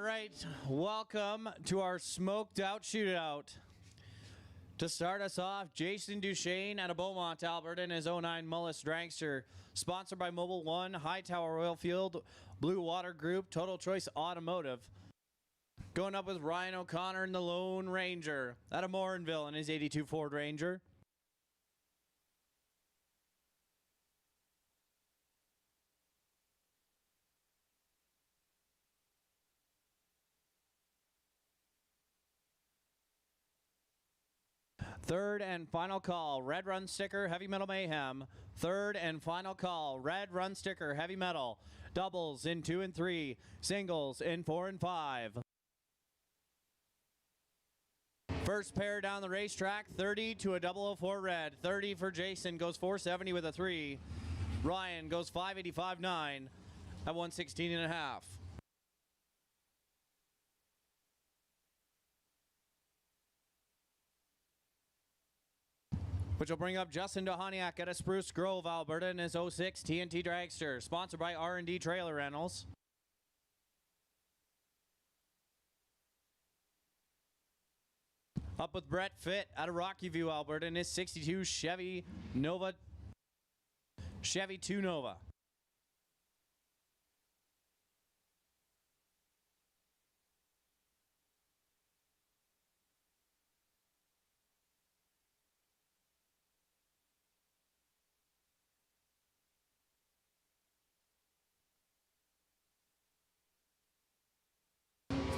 right, welcome to our smoked out shootout. To start us off, Jason Duchesne out of Beaumont, Alberta, in his 09 Mullis Dragster. Sponsored by Mobile One, Hightower Oilfield, Blue Water Group, Total Choice Automotive. Going up with Ryan O'Connor in the Lone Ranger out of Morinville in his 82 Ford Ranger. Third and final call, Red Run Sticker, Heavy Metal Mayhem. Third and final call, Red Run Sticker, Heavy Metal. Doubles in 2 and 3, singles in 4 and 5. First pair down the racetrack, 30 to a 004 red. 30 for Jason, goes 470 with a 3. Ryan goes 585.9 at 116.5. Which will bring up Justin Dohaniak out of Spruce Grove, Alberta, in his 06 TNT Dragster, sponsored by R&D Trailer Rentals. Up with Brett Fitt out of Rocky View, Alberta, in his 62 Chevy 2 Nova.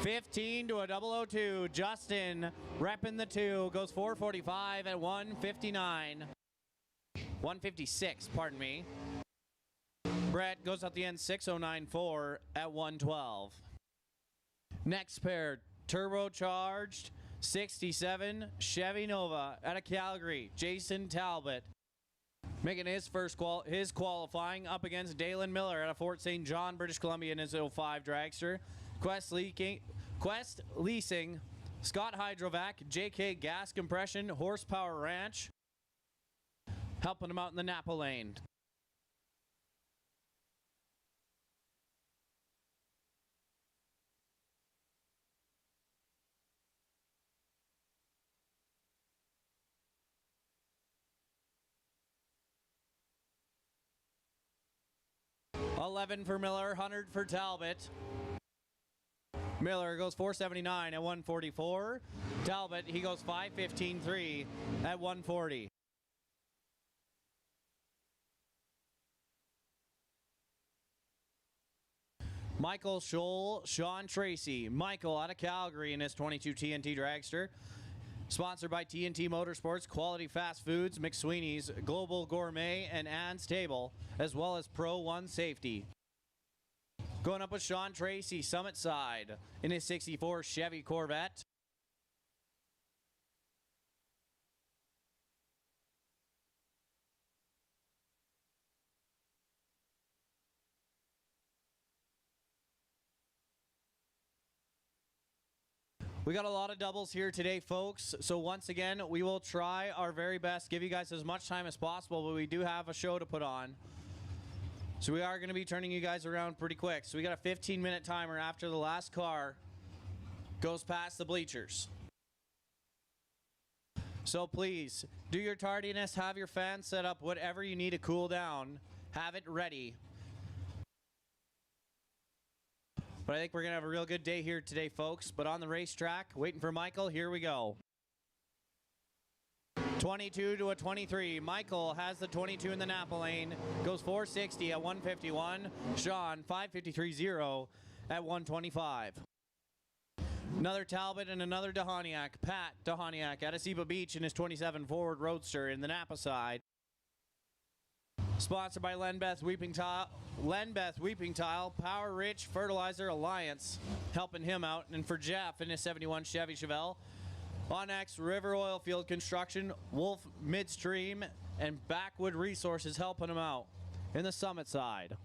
$15 to a 002. Justin repping the 2, goes 445 at 159. 156, pardon me. Brett goes out the end 6094 at 112. Next pair, turbocharged 67 Chevy Nova out of Calgary. Jason Talbot making his qualifying up against Dalen Miller out of Fort St. John, British Columbia, in his 05 Dragster. Quest Leasing, Scott Hydrovac, JK Gas Compression, Horsepower Ranch, helping him out in the Napa lane. $11 for Miller, $100 for Talbot. Miller goes 479 at 144. Talbot, he goes 515.3 at 140. Michael Scholl, Sean Tracy. Michael out of Calgary in his 22 TNT Dragster. Sponsored by TNT Motorsports, Quality Fast Foods, McSweeney's, Global Gourmet, and Ann's Table, as well as Pro One Safety. Going up with Sean Tracy, Summit Side, in his 64 Chevy Corvette. We got a lot of doubles here today, folks. So once again, we will try our very best, give you guys as much time as possible, but we do have a show to put on. So we are going to be turning you guys around pretty quick. So we got a 15-minute timer after the last car goes past the bleachers. So please, do your tardiness, have your fans set up, whatever you need to cool down, have it ready. But I think we're going to have a real good day here today, folks. But on the racetrack, waiting for Michael, here we go. 22 to a 23. Michael has the 22 in the Napa lane. Goes 460 at 151. Sean 553.0 at 125. Another Talbot and another Dohaniak. Pat Dohaniak out of Seba Beach in his 27 Ford Roadster in the Napa side. Sponsored by Lenbeth Weeping Tile, Power Rich Fertilizer Alliance, helping him out. And for Jeff in his 71 Chevy Chevelle. Onex River Oilfield Construction, Wolf Midstream, and Backwood Resources helping him out in the Summit side.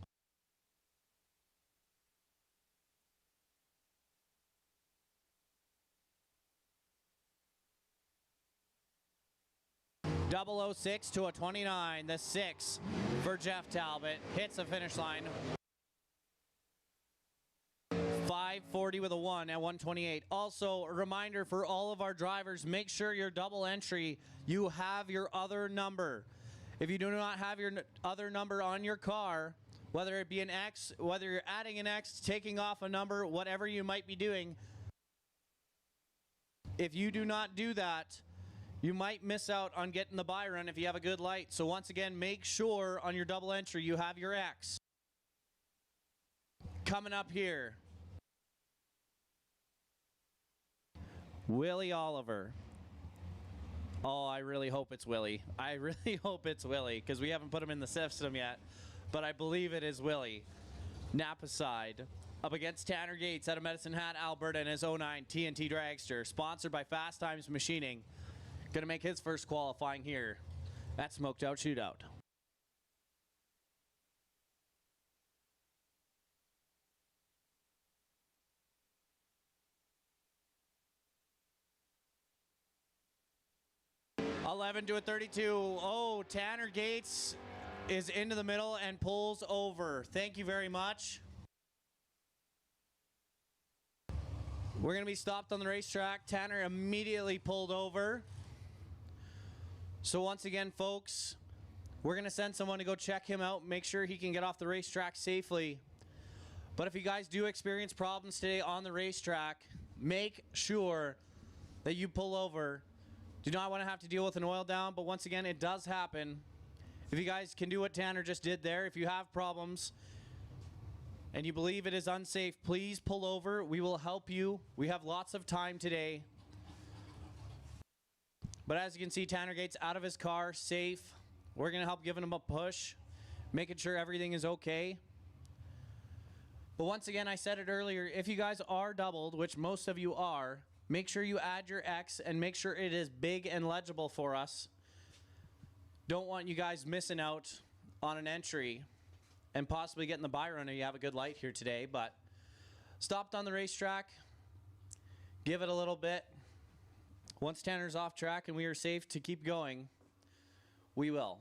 .006 to a 29, the 6 for Jeff Talbot, hits the finish line. 40 with a 1 at 128. Also, a reminder for all of our drivers, make sure your double entry, you have your other number. If you do not have your other number on your car, whether it be an X, whether you're adding an X, taking off a number, whatever you might be doing, if you do not do that, you might miss out on getting the buy run if you have a good light. So once again, make sure on your double entry you have your X. Coming up here, Willie Oliver. Oh, I really hope it's Willie. I really hope it's Willie because we haven't put him in the system yet, but I believe it is Willie. Napa side up against Tanner Gates out of Medicine Hat, Alberta, in his 09 TNT Dragster, sponsored by Fast Times Machining. Going to make his first qualifying here at Smoked Out Shootout. $11 to a 32. Oh, Tanner Gates is into the middle and pulls over. Thank you very much. We're going to be stopped on the racetrack. Tanner immediately pulled over. So once again, folks, we're going to send someone to go check him out, make sure he can get off the racetrack safely. But if you guys do experience problems today on the racetrack, make sure that you pull over. Do not want to have to deal with an oil down, but once again, it does happen. If you guys can do what Tanner just did there, if you have problems and you believe it is unsafe, please pull over. We will help you. We have lots of time today. But as you can see, Tanner Gates out of his car, safe. We're going to help giving him a push, making sure everything is okay. But once again, I said it earlier, if you guys are doubled, which most of you are, make sure you add your X and make sure it is big and legible for us. Don't want you guys missing out on an entry and possibly getting the buy run if you have a good light here today. But stopped on the racetrack, give it a little bit. Once Tanner's off track and we are safe to keep going, we will.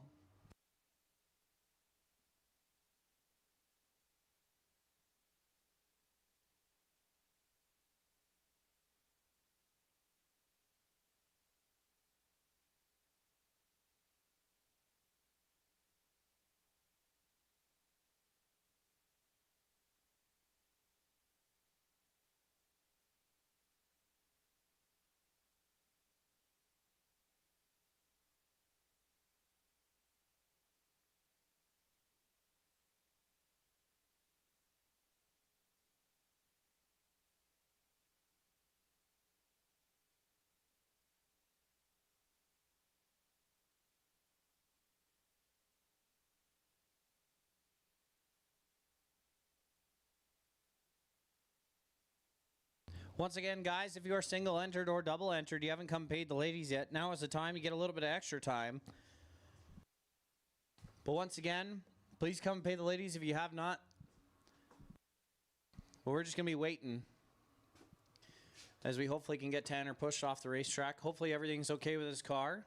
Once again, guys, if you are single entered or double entered, you haven't come paid the ladies yet, now is the time. You get a little bit of extra time. But once again, please come pay the ladies if you have not. Well, we're just going to be waiting as we hopefully can get Tanner pushed off the racetrack. Hopefully everything's okay with his car.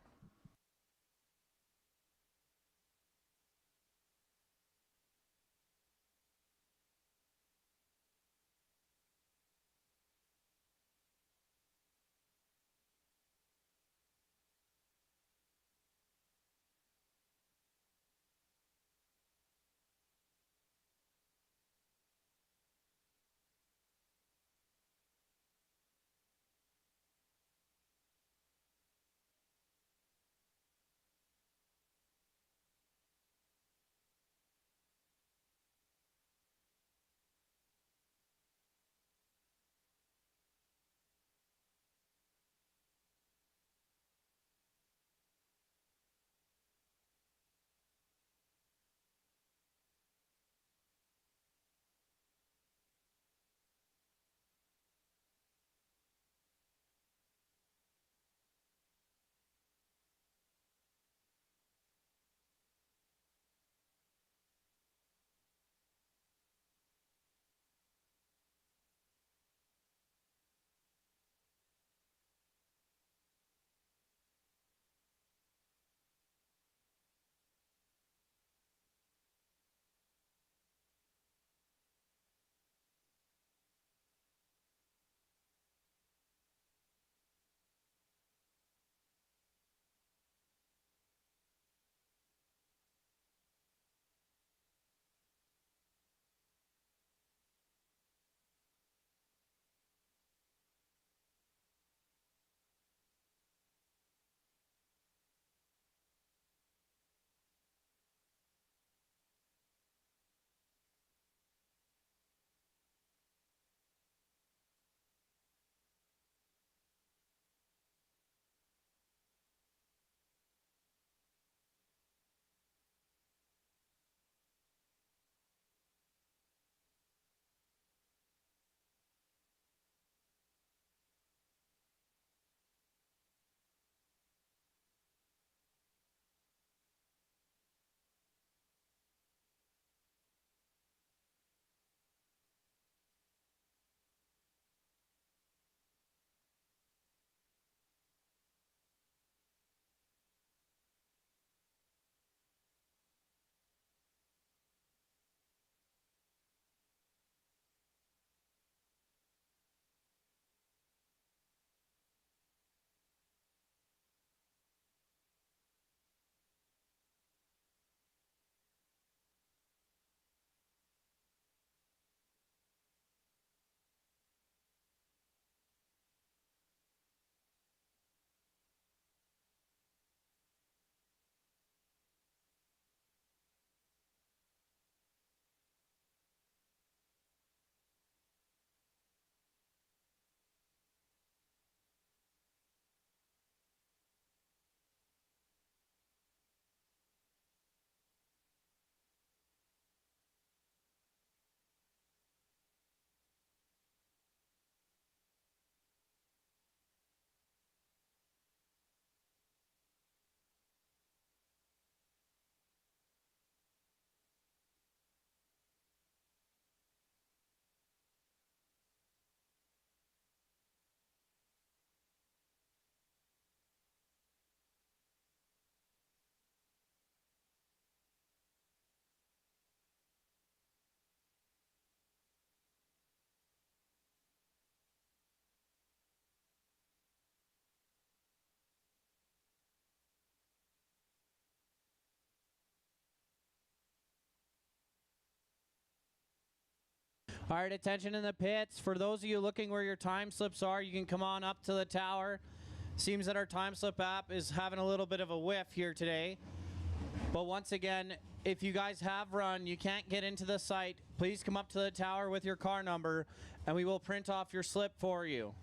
All right, attention in the pits. For those of you looking where your time slips are, you can come on up to the tower. Seems that our time slip app is having a little bit of a whiff here today. But once again, if you guys have run, you can't get into the site, please come up to the tower with your car number and we will print off your slip for you.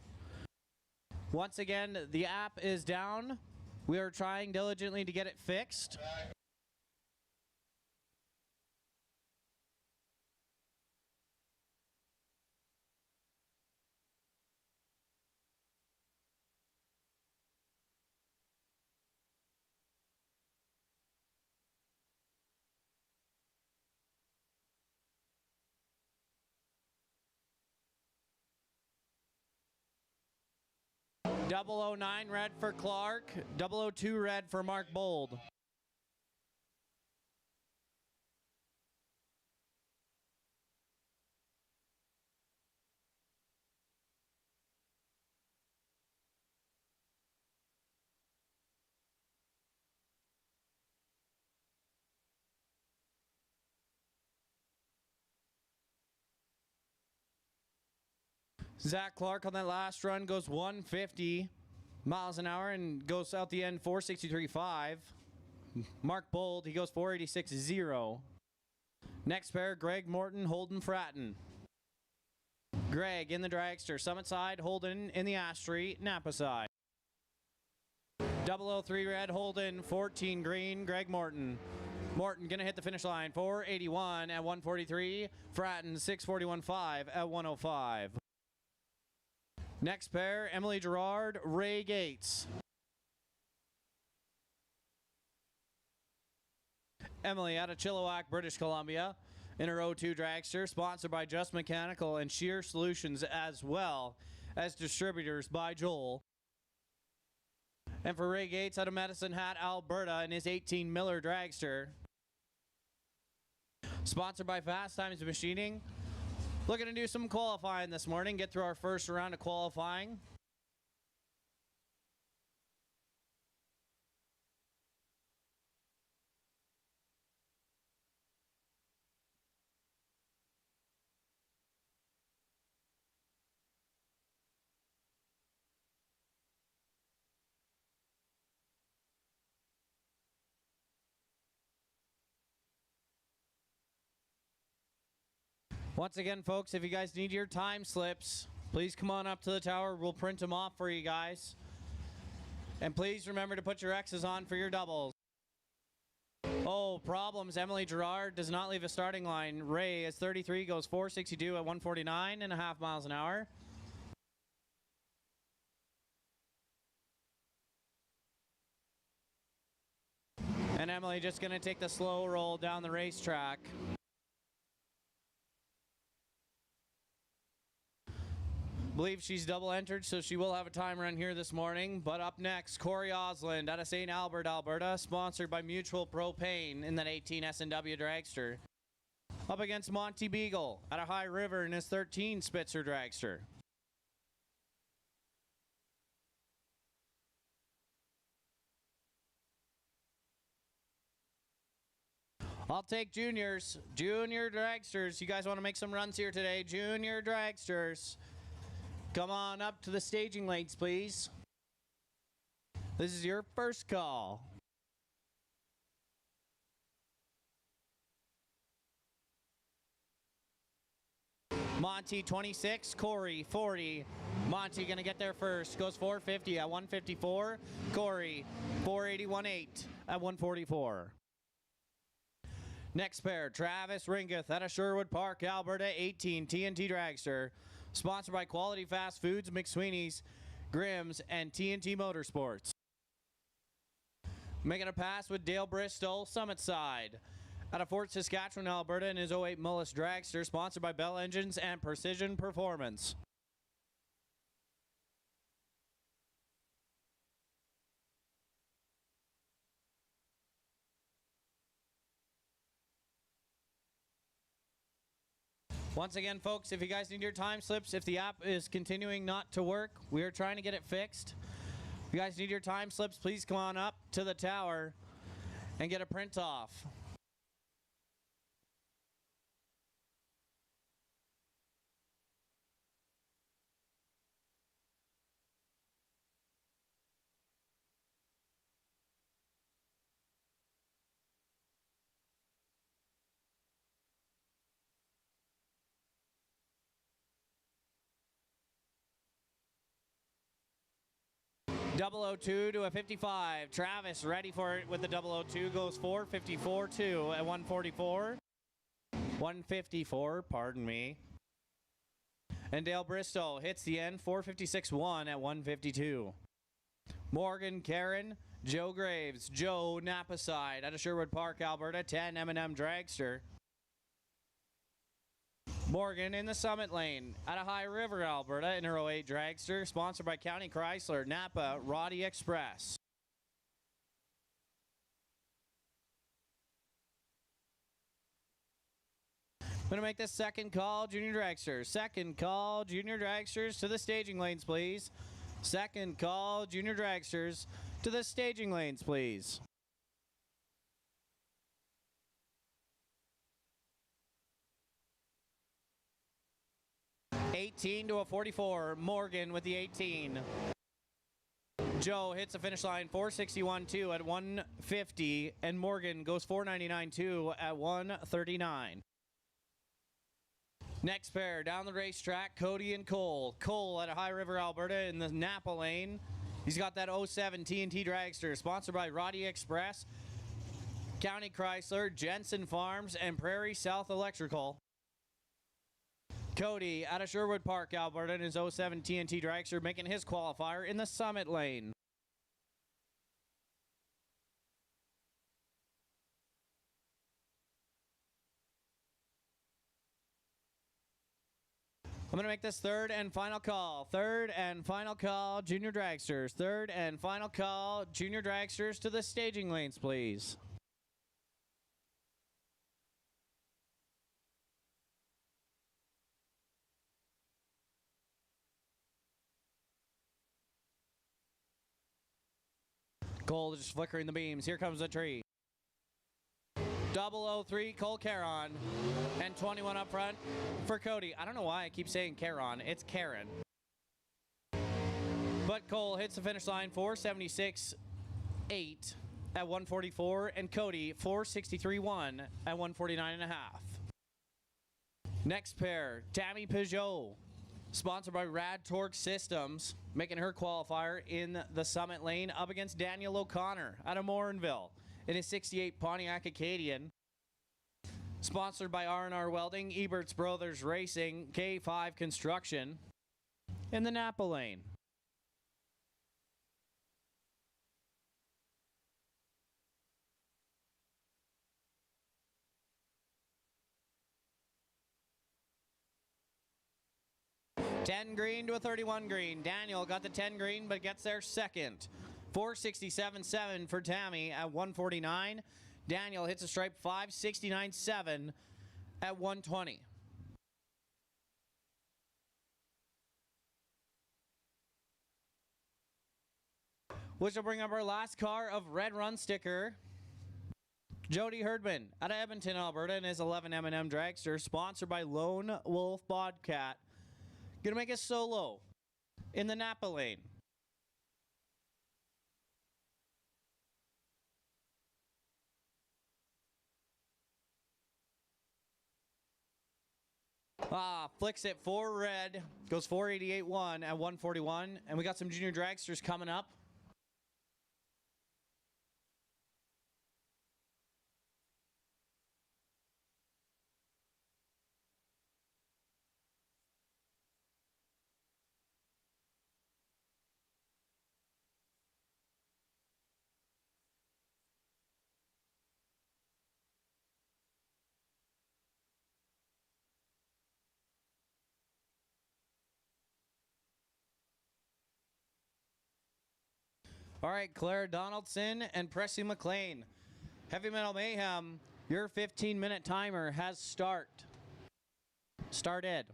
Once again, the app is down. We are trying diligently to get it fixed. .009 red for Clark, 002 red for Mark Bold. Zach Clark on that last run goes 150 miles an hour and goes out the end 463.5. Mark Bold, he goes 486.0. Next pair, Greg Morton, Holden Fratton. Greg in the dragster, Summit side, Holden in the Astri, Napa side. 003 red, Holden, 14 green, Greg Morton. Morton gonna hit the finish line, 481 at 143. Fratton, 641.5 at 105. Next pair, Emily Gerard, Ray Gates. Emily out of Chilliwack, British Columbia, in her 02 dragster, sponsored by Just Mechanical and Shear Solutions, as well as distributors by Joel. And for Ray Gates out of Medicine Hat, Alberta, in his 18 Miller dragster, sponsored by Fast Times Machining. Looking to do some qualifying this morning, get through our first round of qualifying. Once again, folks, if you guys need your time slips, please come on up to the tower. We'll print them off for you guys. And please remember to put your X's on for your doubles. Oh, problems. Emily Gerard does not leave a starting line. Ray is 33, goes 462 at 149.5 miles an hour. And Emily just going to take the slow roll down the racetrack. Believe she's double entered, so she will have a time run here this morning. But up next, Corey Osland out of St. Albert, Alberta, sponsored by Mutual Propane in that 18 S&W dragster. Up against Monty Beagle out of High River in his 13 Spitzer dragster. I'll take juniors, junior dragsters. You guys want to make some runs here today? Junior dragsters. Come on up to the staging lanes, please. This is your first call. Monty 26, Corey 40. Monty gonna get there first. Goes 450 at 154. Corey 481.8 at 144. Next pair, Travis Ringeth out of Sherwood Park, Alberta, 18 TNT dragster. Sponsored by Quality Fast Foods, McSweeney's, Grimm's, and TNT Motorsports. Making a pass with Dale Bristol, Summit side. Out of Fort Saskatchewan, Alberta, in his 08 Mullis dragster, sponsored by Bell Engines and Precision Performance. Once again, folks, if you guys need your time slips, if the app is continuing not to work, we are trying to get it fixed. If you guys need your time slips, please come on up to the tower and get a print off. 002 to a 55. Travis ready for it with the 002. Goes 454.2 at 144. 154, pardon me. And Dale Bristow hits the end, 456.1 at 152. Morgan Karen, Joe Graves, Joe Napa side out of Sherwood Park, Alberta, 10 M&M Dragster. Morgan in the Summit Lane out of High River, Alberta, in her 08 Dragster, sponsored by County Chrysler, Napa, Roddy Express. I'm going to make this second call, Junior Dragsters. Second call, Junior Dragsters to the staging lanes, please. Second call, Junior Dragsters to the staging lanes, please. $18 to a 44. Morgan with the 18. Joe hits the finish line 461.2 at 150, and Morgan goes 499.2 at 139. Next pair down the racetrack, Cody and Cole. Cole out of High River, Alberta, in the Napa lane. He's got that 07 TNT Dragster, sponsored by Roddy Express, County Chrysler, Jensen Farms, and Prairie South Electrical. Cody out of Sherwood Park, Alberta, in his 07 TNT Dragster, making his qualifier in the Summit lane. I'm going to make this third and final call. Third and final call, Junior Dragsters. Third and final call, Junior Dragsters to the staging lanes, please. Cole just flickering the beams. Here comes the tree. 003, Cole Caron. And 21 up front for Cody. I don't know why I keep saying Caron. It's Karen. But Cole hits the finish line 476.8 at 144. And Cody 463.1 at 149.5. Next pair, Tammy Peugeot. Sponsored by Rad Torque Systems, making her qualifier in the Summit lane up against Daniel O'Connor out of Morinville in his 68 Pontiac Acadian. Sponsored by R&R Welding, Ebert's Brothers Racing, K5 Construction in the Napa lane. $10 green to a 31 green. Daniel got the 10 green, but gets there second. 467.7 for Tammy at 149. Daniel hits a stripe 569.7 at 120. Which will bring up our last car of Red Run sticker. Jody Herdman out of Edmonton, Alberta, in his 11 M&M Dragster, sponsored by Lone Wolf Bobcat. Gonna make a solo in the Napa lane. Flicks it for red, goes 488.1 at 141, and we got some junior dragsters coming up. All right, Claire Donaldson and Presley McLean. Heavy Metal Mayhem, your 15-minute timer has started.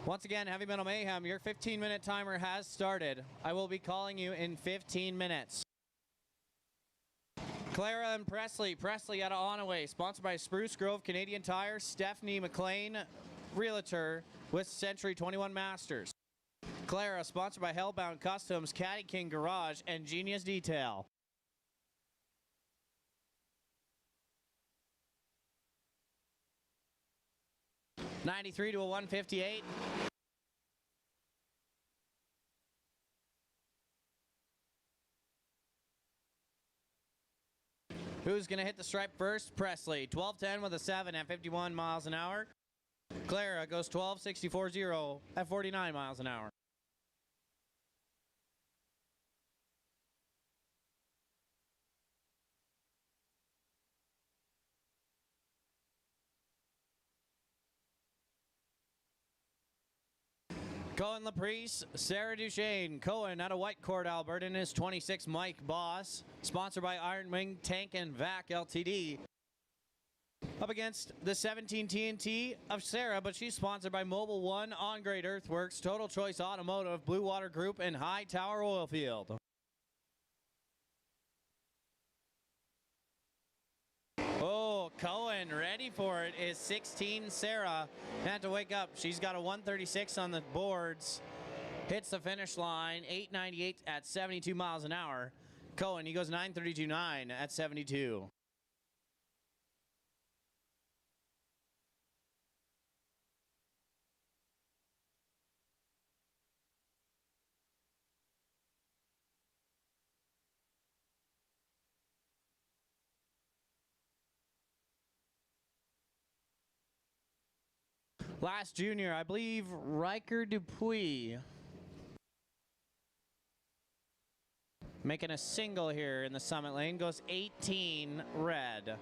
Once again, Heavy Metal Mayhem, your 15-minute timer has started. I will be calling you in 15 minutes. Clara and Presley out of Onaway, sponsored by Spruce Grove Canadian Tire, Stephanie McLean, Realtor with Century 21 Masters. Clara, sponsored by Hellbound Customs, Caddy King Garage, and Genius Detail. $93 to a 158. Who's going to hit the stripe first? Presley. 12:10 with a 7 at 51 miles an hour. Clara goes 12:64.0 at 49 miles an hour. Cohen Laprice, Sarah Duchesne. Cohen out of Whitecourt, Alberta, in his 26 Mike Boss. Sponsored by Iron Wing Tank and Vac Ltd. Up against the 17 TNT of Sarah, but she's sponsored by Mobile One, On Grade Earthworks, Total Choice Automotive, Blue Water Group, and High Tower Oilfield. Oh, Cohen ready for it is 16 Sarah. Had to wake up. She's got a 136 on the boards. Hits the finish line, 898 at 72 miles an hour. Cohen, he goes 932.9 at 72. Last junior, I believe Riker Dupuis. Making a single here in the summit lane, goes 18 red.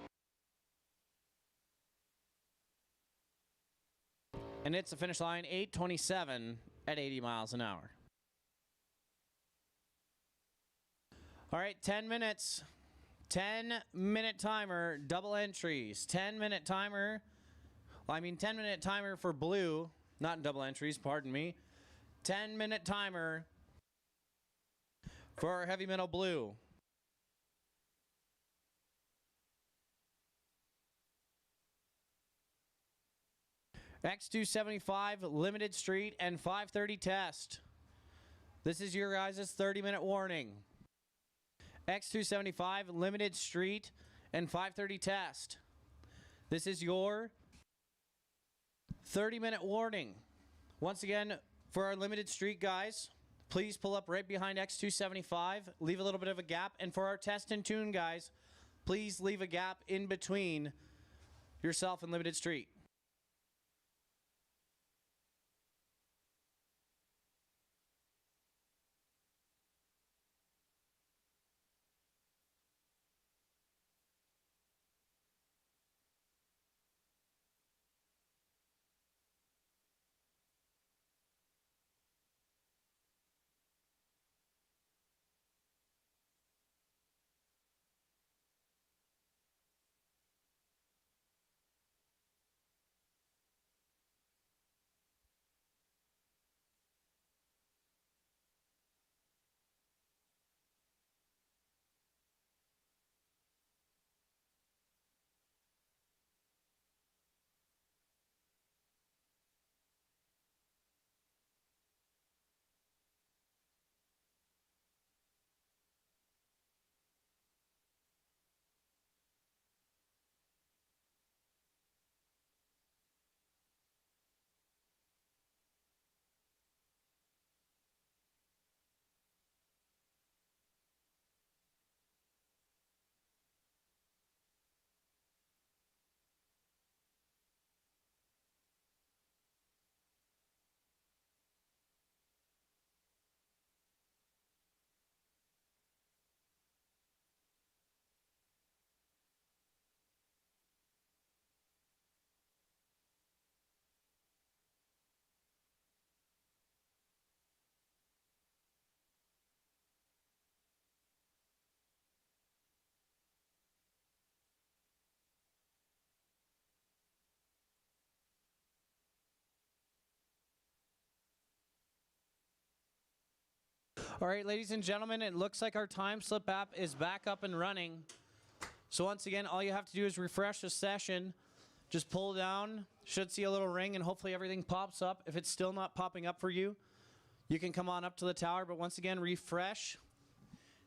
And it's the finish line, 8:27 at 80 miles an hour. All right, 10 minutes. 10-minute timer, double entries. 10-minute timer. Well, I mean 10-minute timer for blue, not double entries, pardon me. 10-minute timer for heavy metal blue. X275 limited street and 530 test. This is your guys' 30-minute warning. X275 limited street and 530 test. This is your 30-minute warning. Once again, for our limited street guys, please pull up right behind X275, leave a little bit of a gap, and for our test and tune guys, please leave a gap in between yourself and limited street. All right, ladies and gentlemen, it looks like our time slip app is back up and running. So once again, all you have to do is refresh the session. Just pull down, should see a little ring, and hopefully everything pops up. If it's still not popping up for you, you can come on up to the tower. But once again, refresh,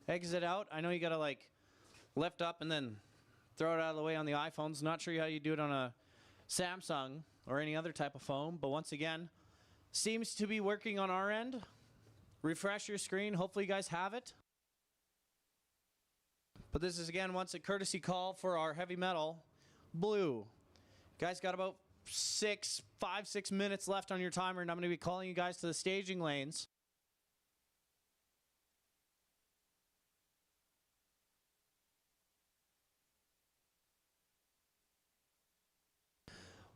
exit out. I know you got to like lift up and then throw it out of the way on the iPhones. Not sure how you do it on a Samsung or any other type of phone. But once again, seems to be working on our end. Refresh your screen. Hopefully you guys have it. But this is again once a courtesy call for our heavy metal blue. Guys got about 6 minutes left on your timer, and I'm going to be calling you guys to the staging lanes.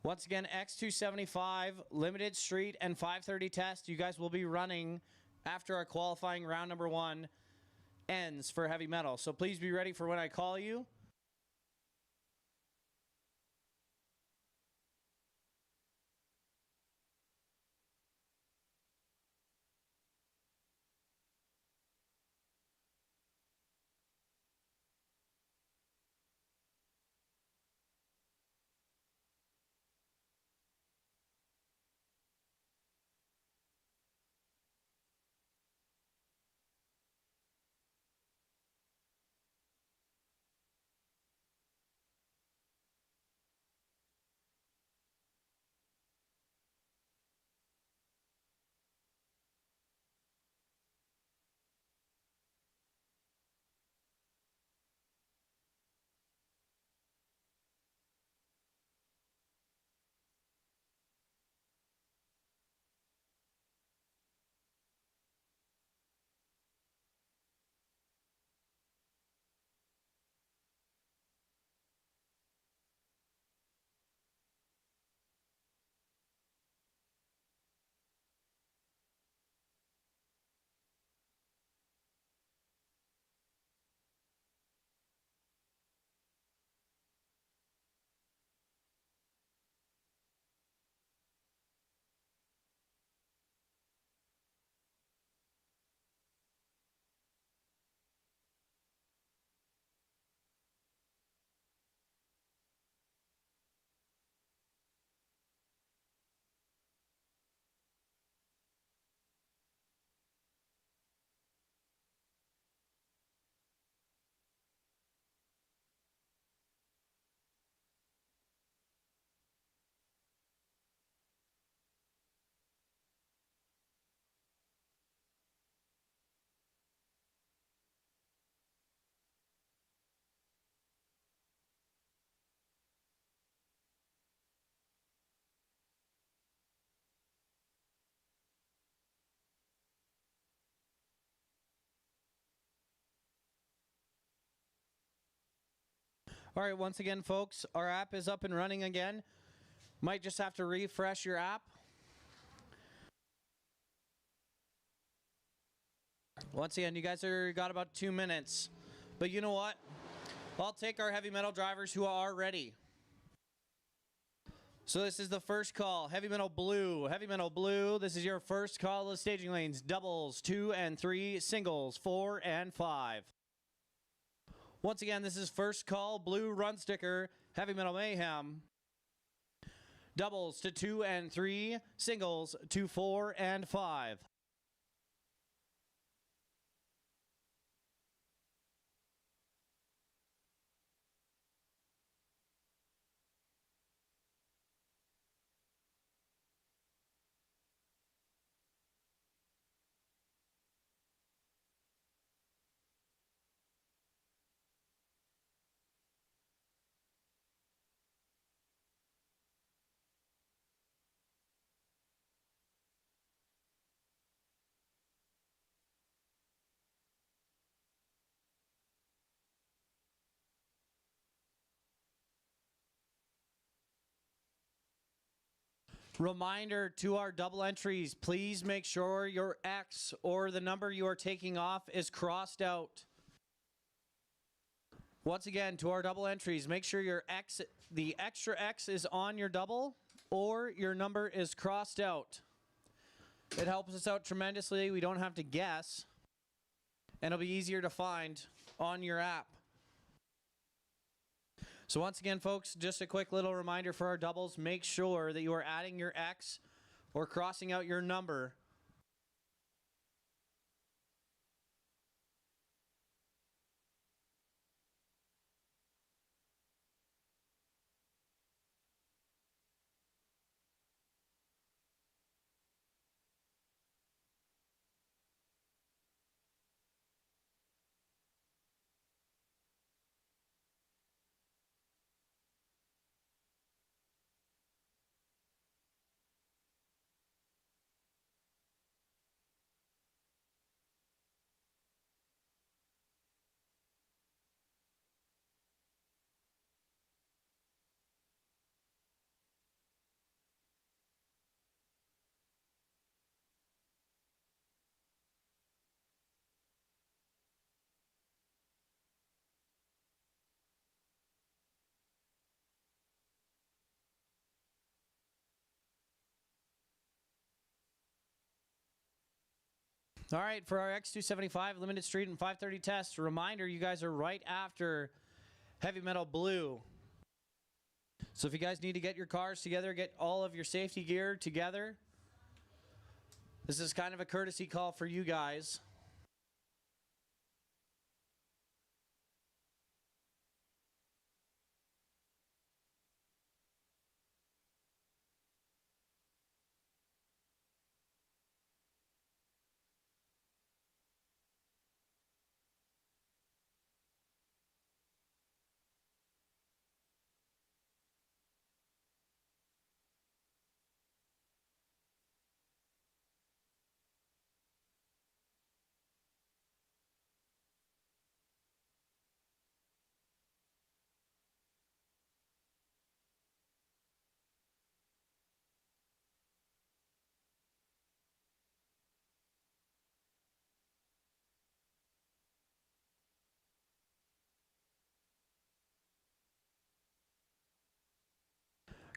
Once again, X275, limited street and 530 test. You guys will be running after our qualifying round number 1 ends for heavy metal. So please be ready for when I call you. All right, once again, folks, our app is up and running again. Might just have to refresh your app. Once again, you guys got about 2 minutes. But you know what? I'll take our heavy metal drivers who are ready. So this is the first call, heavy metal blue. Heavy metal blue, this is your first call of the staging lanes. Doubles, 2 and 3, singles, 4 and 5. Once again, this is first call, blue run sticker, heavy metal mayhem. Doubles to 2 and 3, singles to 4 and 5. Reminder to our double entries, please make sure your X or the number you are taking off is crossed out. Once again, to our double entries, make sure your X, the extra X is on your double or your number is crossed out. It helps us out tremendously. We don't have to guess, and it'll be easier to find on your app. So once again, folks, just a quick little reminder for our doubles. Make sure that you are adding your X or crossing out your number. All right, for our X275 Limited Street and 530 test, reminder, you guys are right after Heavy Metal Blue. So if you guys need to get your cars together, get all of your safety gear together, this is kind of a courtesy call for you guys.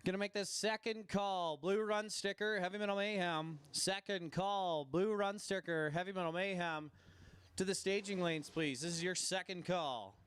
Gonna make this second call. Blue run sticker, Heavy Metal Mayhem. Second call, blue run sticker, Heavy Metal Mayhem. To the staging lanes, please. This is your second call.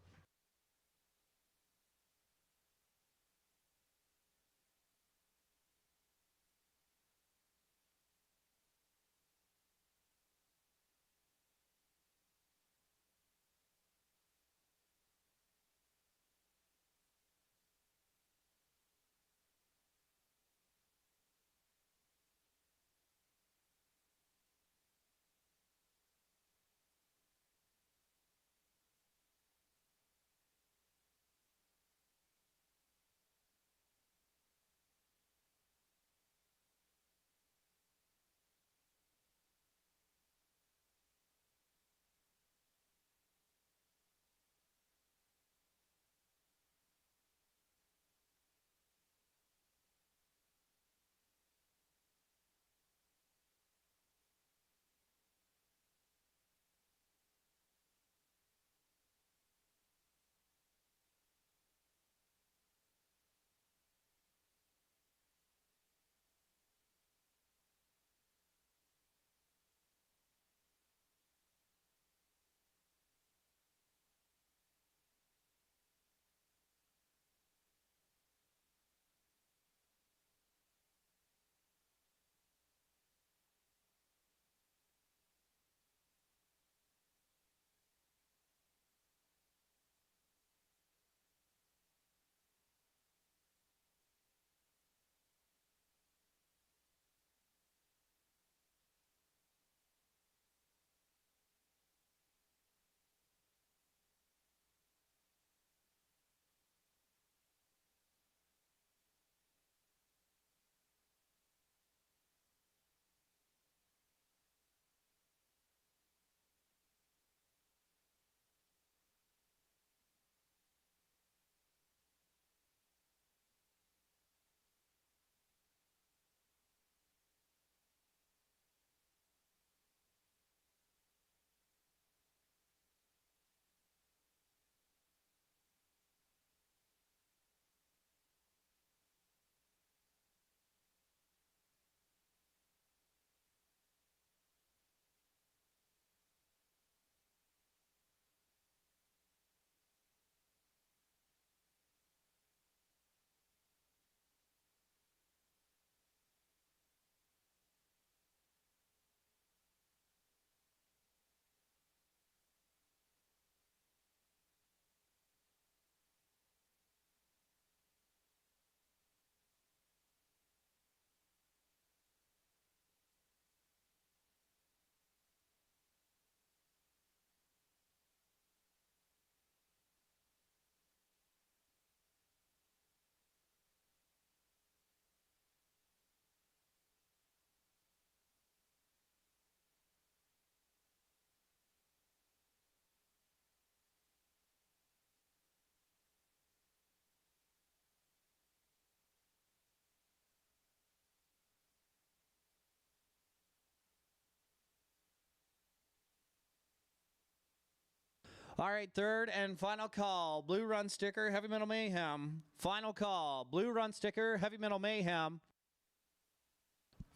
All right, third and final call. Blue run sticker, Heavy Metal Mayhem. Final call. Blue run sticker, Heavy Metal Mayhem.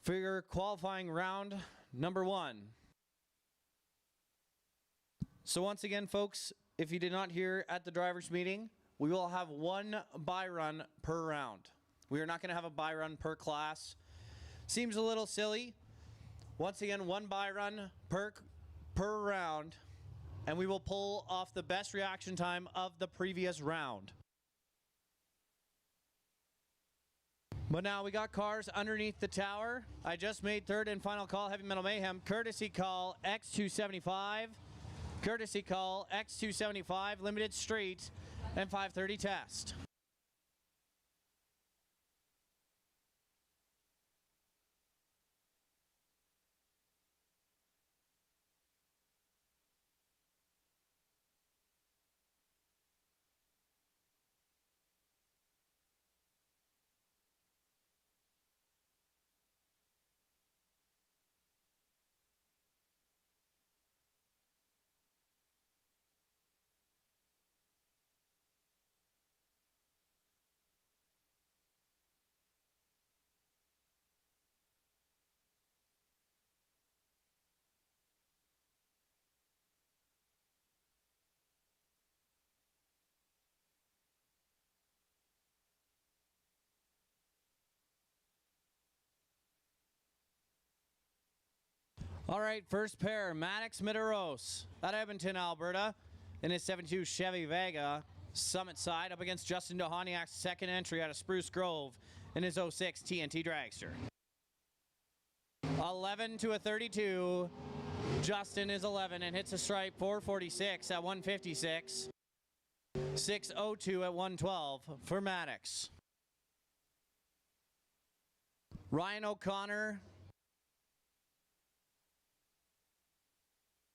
For your qualifying round number 1. So once again, folks, if you did not hear at the drivers' meeting, we will have one buy run per round. We are not going to have a buy run per class. Seems a little silly. Once again, one buy run per round, and we will pull off the best reaction time of the previous round. But now we got cars underneath the tower. I just made third and final call, Heavy Metal Mayhem. Courtesy call X275. Courtesy call X275, limited street, and 530 test. All right, first pair, Maddox Mideros out of Edmonton, Alberta, in his 72 Chevy Vega, Summit side, up against Justin Dohaniak's second entry out of Spruce Grove in his 06 TNT Dragster. 11 to a 32. Justin is 11 and hits a stripe 446 at 156. 602 at 112 for Maddox. Ryan O'Connor.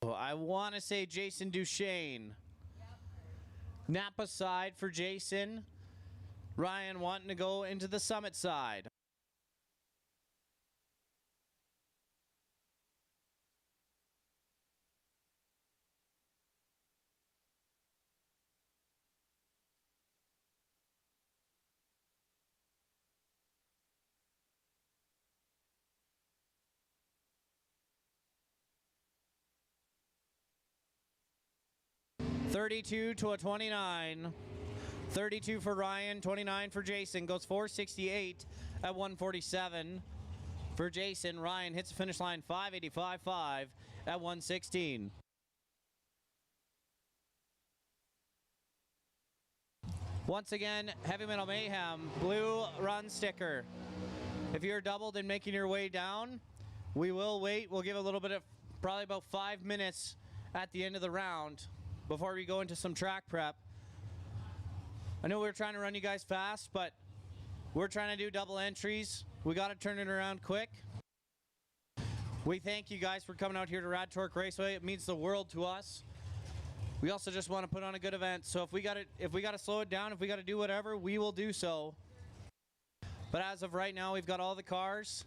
I want to say Jason Duchesne. Napa side for Jason. Ryan wanting to go into the Summit side. $32 to a 29. 32 for Ryan, 29 for Jason. Goes 468 at 147 for Jason. Ryan hits the finish line 585.5 at 116. Once again, Heavy Metal Mayhem, blue run sticker. If you're doubled and making your way down, we will wait. We'll give a little bit of, probably about 5 minutes at the end of the round before we go into some track prep. I know we're trying to run you guys fast, but we're trying to do double entries. We got to turn it around quick. We thank you guys for coming out here to Rad Torque Raceway. It means the world to us. We also just want to put on a good event. So if we got to slow it down, if we got to do whatever, we will do so. But as of right now, we've got all the cars.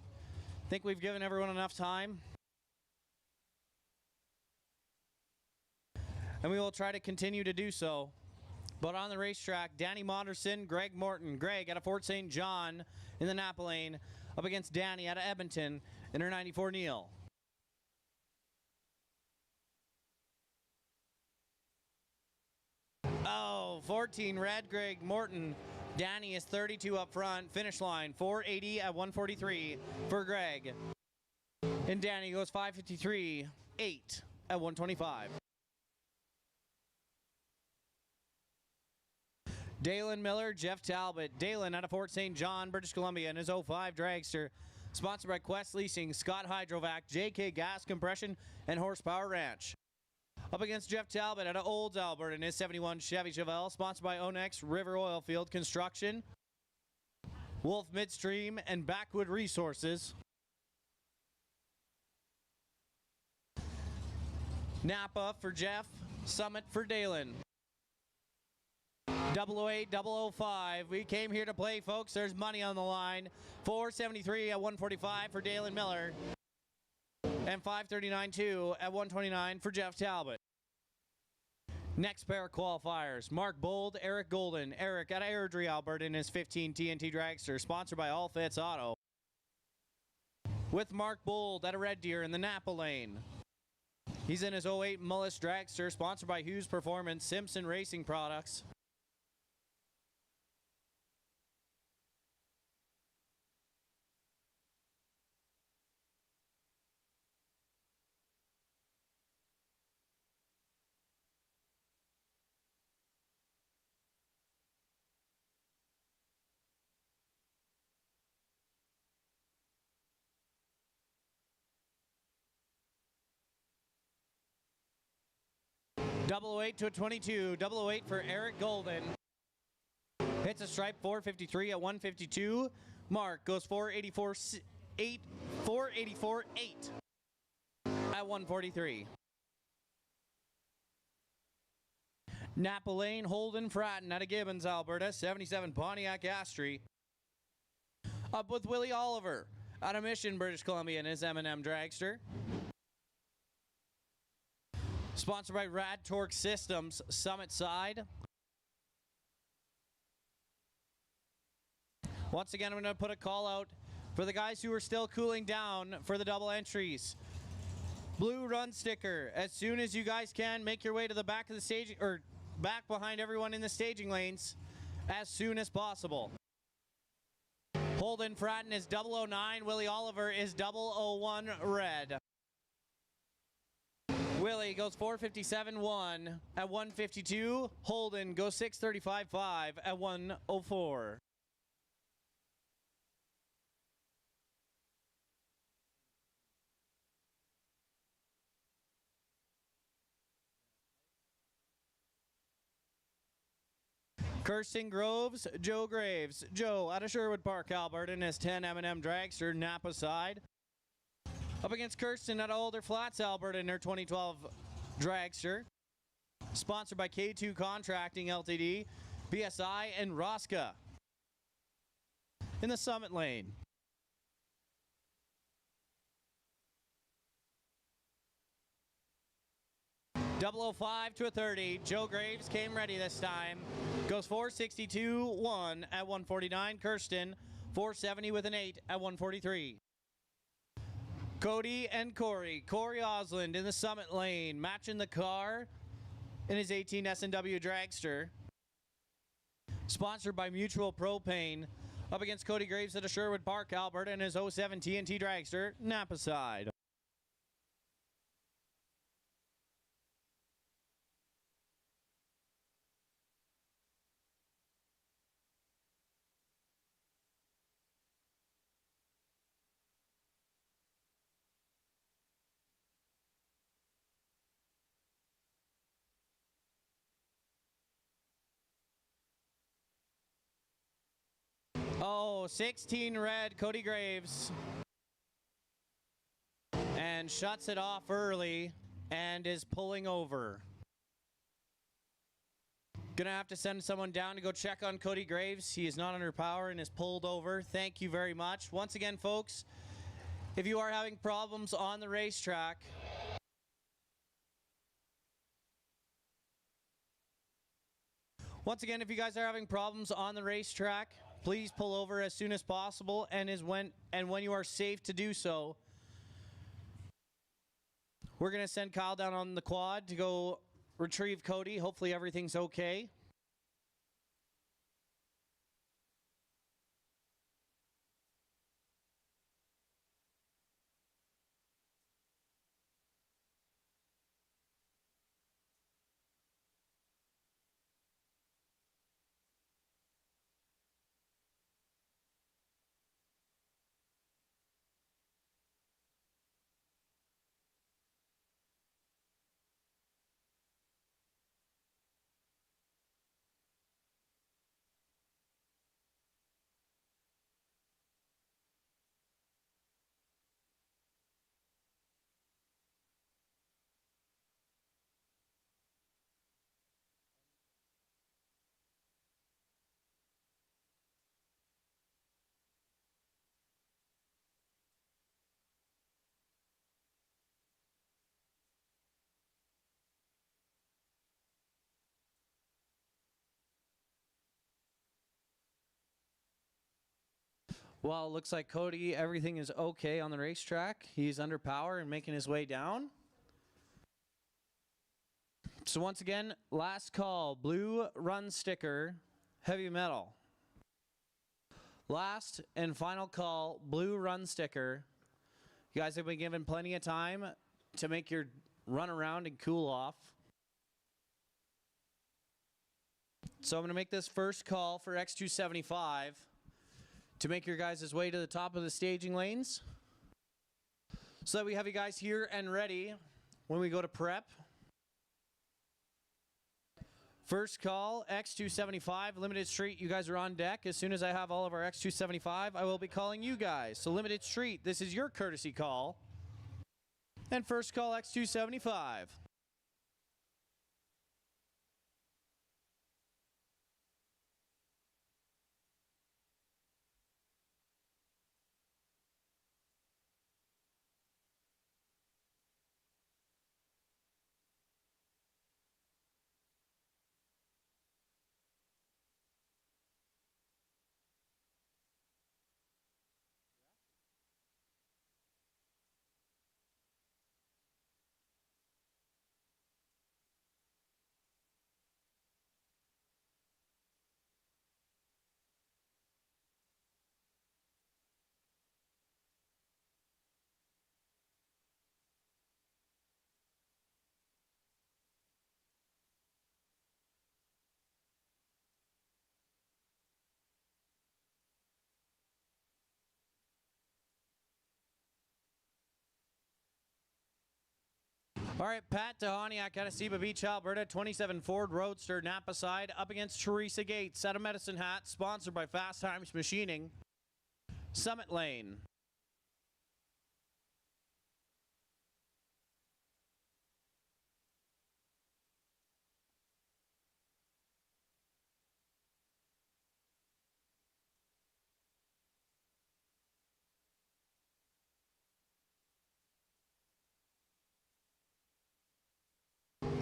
I think we've given everyone enough time. And we will try to continue to do so. But on the racetrack, Danny Monderson, Greg Morton. Greg out of Fort St. John in the Napa lane, up against Danny out of Edmonton in her 94 Neil. Oh, 14 red, Greg Morton. Danny is 32 up front. Finish line 480 at 143 for Greg. And Danny goes 553.8 at 125. Dalen Miller, Jeff Talbot. Dalen out of Fort St. John, British Columbia in his 05 Dragster. Sponsored by Quest Leasing, Scott Hydrovac, JK Gas Compression, and Horsepower Ranch. Up against Jeff Talbot out of Olds, Alberta in his 71 Chevy Chevelle. Sponsored by Onex, River Oilfield Construction, Wolf Midstream, and Backwood Resources. Napa for Jeff, Summit for Dalen. 008, 005. We came here to play, folks. There's money on the line. 473 at 145 for Dalen Miller. And 539.2 at 129 for Jeff Talbot. Next pair of qualifiers. Mark Bold, Eric Golden. Eric out of Airdrie, Alberta in his 15 TNT Dragster. Sponsored by All Fits Auto. With Mark Bold out of Red Deer in the Napa lane. He's in his '08 Mullis Dragster, sponsored by Hughes Performance, Simpson Racing Products. Double 08 to a 22, double 08 for Eric Golden. Hits a stripe 453 at 152. Mark goes 484 8 484 8 at 143. Napa Lane, Holden Fratton out of Gibbons, Alberta, 77 Pontiac Astri. Up with Willie Oliver out of Mission, British Columbia in his M&M Dragster. Sponsored by Rad Torque Systems, Summit Side. Once again, I'm going to put a call out for the guys who are still cooling down for the double entries. Blue run sticker. As soon as you guys can, make your way to the back of the stage, or back behind everyone in the staging lanes as soon as possible. Holden Fratton is 009. Willie Oliver is 001 red. Willie goes 457.1 at 152. Holden goes 635.5 at 104. Kirsten Groves, Joe Graves. Joe out of Sherwood Park, Alberta, in his 10 M&M Dragster, Napa side. Up against Kirsten out of Alder Flats, Alberta, in their 2012 Dragster. Sponsored by K2 Contracting Ltd, BSI, and Rosca. In the Summit Lane. Double 05 to a 30. Joe Graves came ready this time. Goes 462.1 at 149. Kirsten 470 with an 8 at 143. Cody and Corey. Corey Osland in the Summit Lane, matching the car in his 18 S&W Dragster. Sponsored by Mutual Propane. Up against Cody Graves at a Sherwood Park, Alberta, in his 07 TNT Dragster, Napa side. Oh, 16 red, Cody Graves. And shuts it off early and is pulling over. Gonna have to send someone down to go check on Cody Graves. He is not under power and is pulled over. Thank you very much. Once again, folks, if you are having problems on the racetrack, if you guys are having problems on the racetrack, please pull over as soon as possible, and when you are safe to do so. We're going to send Kyle down on the quad to go retrieve Cody. Hopefully everything's okay. Well, it looks like Cody, everything is okay on the racetrack. He's under power and making his way down. So once again, last call, blue run sticker, heavy metal. Last and final call, blue run sticker. You guys have been given plenty of time to make your run around and cool off. So I'm going to make this first call for X275 to make your guys' way to the top of the staging lanes, so that we have you guys here and ready when we go to prep. First call, X275, Limited Street, you guys are on deck. As soon as I have all of our X275, I will be calling you guys. So Limited Street, this is your courtesy call. And first call, X275. All right, Pat Tahaniak out of Seba Beach, Alberta, 27 Ford Roadster, Napa side, up against Teresa Gates, out of Medicine Hat, sponsored by Fast Times Machining, Summit Lane.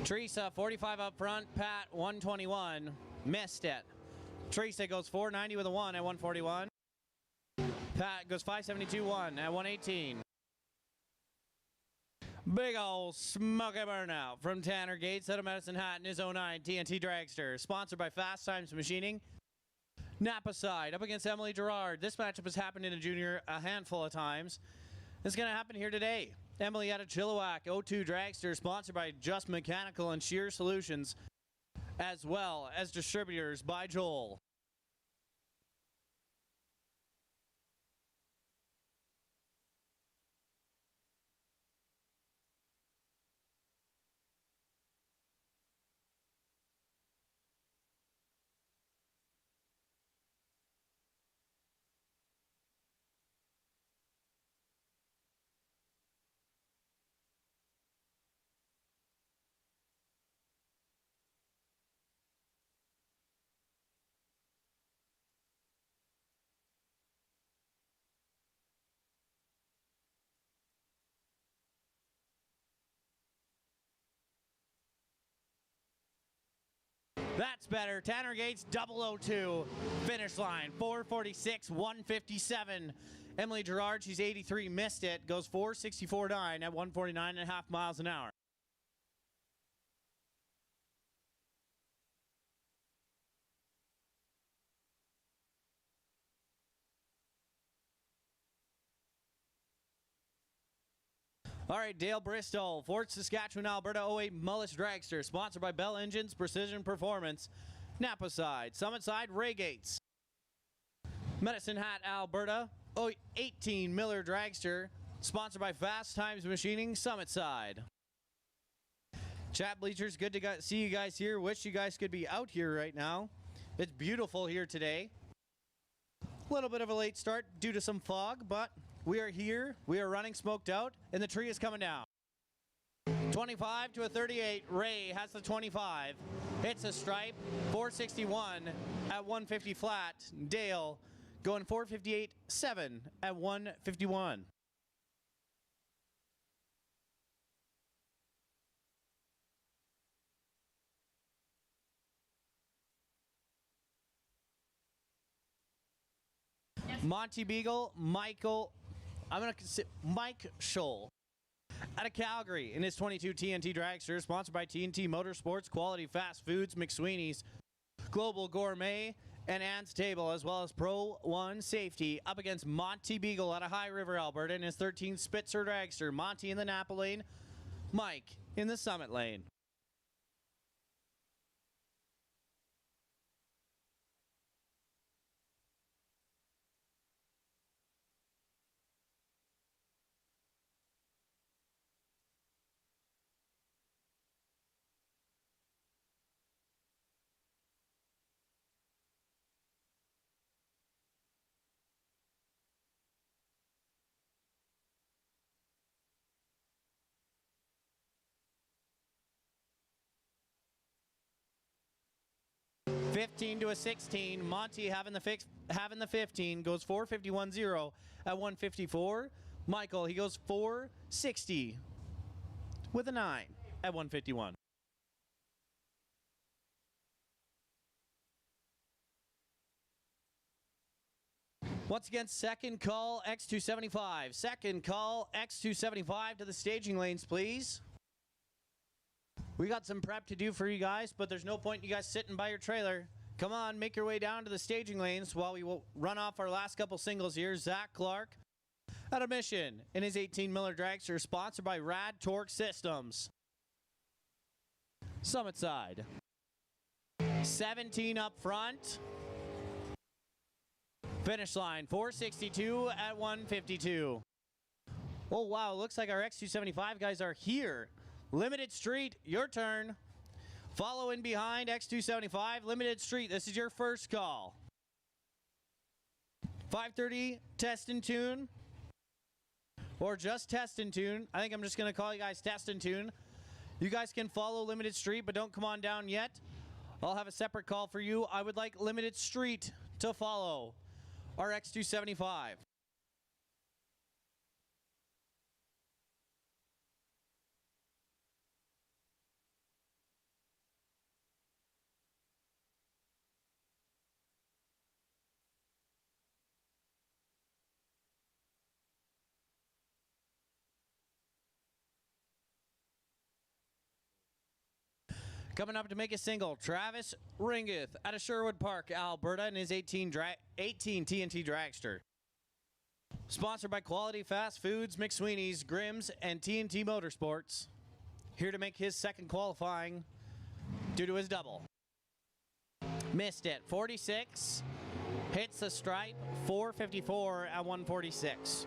Teresa, 45 up front. Pat, 121. Missed it. Teresa goes 490 with a 1 at 141. Pat goes 572-1 at 118. Big ol' smoky burnout from Tanner Gates out of Medicine Hat in his 09 TNT Dragster. Sponsored by Fast Times Machining. Napa side up against Emily Gerard. This matchup has happened in a junior a handful of times. It's going to happen here today. Emily out of Chilliwack, 02 Dragster, sponsored by Just Mechanical and Shear Solutions, as well as distributors by Joel. That's better. Tanner Gates, 002, finish line, 446, 157. Emily Gerard, she's 83, missed it, goes 464.9 at 149.5 miles an hour. All right, Dale Bristol, Fort Saskatchewan, Alberta, 08 Mullis Dragster, sponsored by Bell Engines, Precision Performance, Napa side, Summit side, Ray Gates. Medicine Hat, Alberta, 18 Miller Dragster, sponsored by Fast Times Machining, Summit side. Chat bleachers, good to see you guys here. Wish you guys could be out here right now. It's beautiful here today. A little bit of a late start due to some fog, but we are here, we are running smoked out, and the tree is coming down. 25 to a 38, Ray has the 25. Hits a stripe, 461 at 150 flat. Dale going 458.7 at 151. Monty Beagle, Michael, I'm going to Mike Scholl Out of Calgary in his 22 TNT Dragster, sponsored by TNT Motorsports, Quality Fast Foods, McSweeney's, Global Gourmet, and Ant's Table, as well as Pro One Safety, up against Monty Beagle out of High River, Alberta, in his 13 Spitzer Dragster. Monty in the Napa lane, Mike in the Summit lane. $15 to a 16. Monty having the 15 goes 451.0 at 154. Michael, he goes 460 with a 9 at 151. Once again, second call X275. Second call X275 to the staging lanes, please. We got some prep to do for you guys, but there's no point in you guys sitting by your trailer. Come on, make your way down to the staging lanes while we will run off our last couple singles here. Zach Clark out of Mission in his 18 Miller Dragster, sponsored by Rad Torque Systems. Summit side. 17 up front. Finish line, 462 at 152. Oh, wow, looks like our X275 guys are here. Limited Street, your turn. Follow in behind X275. Limited Street, this is your first call. 530, test and tune. Or just test and tune. I think I'm just going to call you guys test and tune. You guys can follow Limited Street, but don't come on down yet. I'll have a separate call for you. I would like Limited Street to follow our X275. Coming up to make a single, Travis Ringeth out of Sherwood Park, Alberta, in his 18 TNT Dragster. Sponsored by Quality Fast Foods, McSweeney's, Grimm's, and TNT Motorsports. Here to make his second qualifying due to his double. Missed it, 46. Hits the stripe, 454 at 146.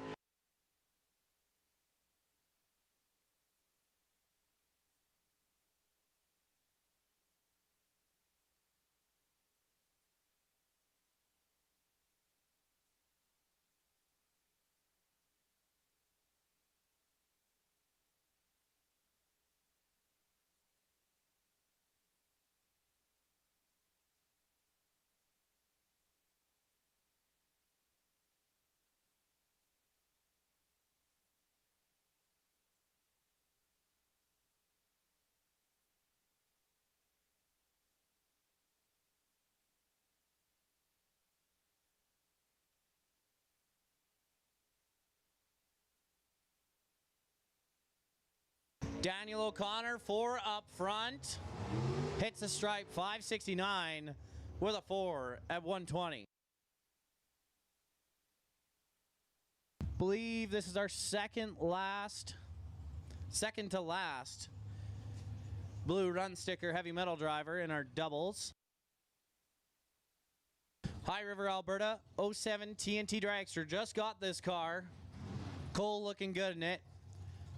Daniel O'Connor, 4 up front. Hits the stripe, 569 with a 4 at 120. Believe this is our second to last blue run sticker heavy metal driver in our doubles. High River, Alberta, 07 TNT Dragster. Just got this car. Cole looking good in it.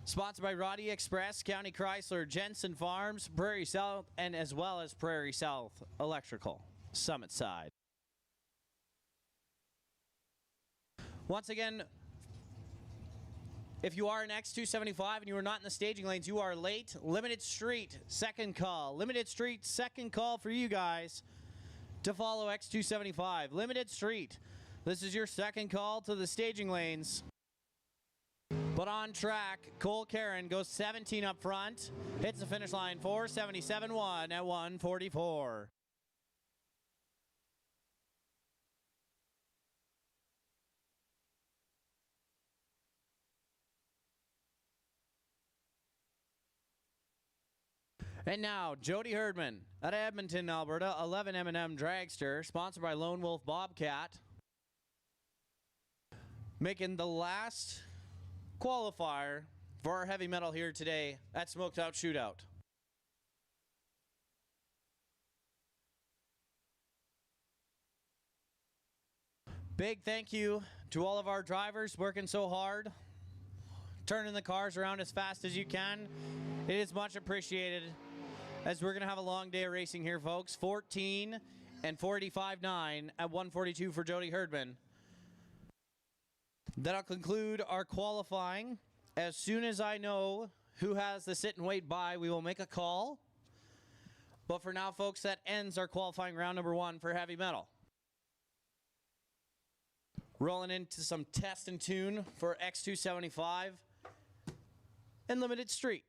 Sponsored by Roddy Express, County Chrysler, Jensen Farms, Prairie South, and as well as Prairie South Electrical, Summit side. Once again, if you are an X275 and you are not in the staging lanes, you are late. Limited Street, second call. Limited Street, second call for you guys to follow X275. Limited Street, this is your second call to the staging lanes. But on track, Cole Karen goes 17 up front, hits the finish line, 477.1 at 144. And now, Jody Herdman out of Edmonton, Alberta, 11 M&M Dragster, sponsored by Lone Wolf Bobcat, making the last qualifier for our heavy metal here today at Smoked Out Shootout. Big thank you to all of our drivers working so hard, turning the cars around as fast as you can. It is much appreciated, as we're going to have a long day of racing here, folks. 14 and 45.9 at 142 for Jody Herdman. That'll conclude our qualifying. As soon as I know who has the sit and wait by, we will make a call. But for now, folks, that ends our qualifying round number 1 for heavy metal. Rolling into some test and tune for X275 and Limited Street.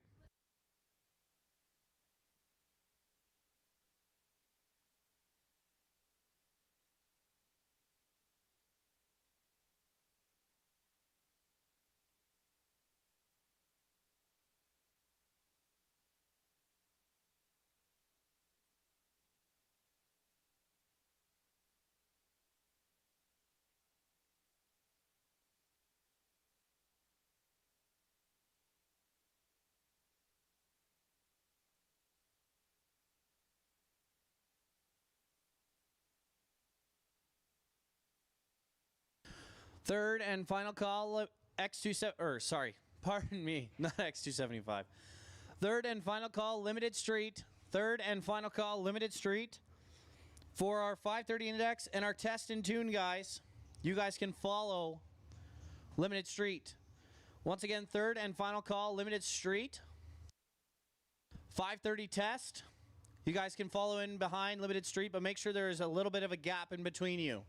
Third and final call, pardon me, not X275. Third and final call, Limited Street. Third and final call, Limited Street. For our 530 index and our test and tune, guys, you guys can follow Limited Street. Once again, third and final call, Limited Street. 530 test. You guys can follow in behind Limited Street, but make sure there is a little bit of a gap in between you.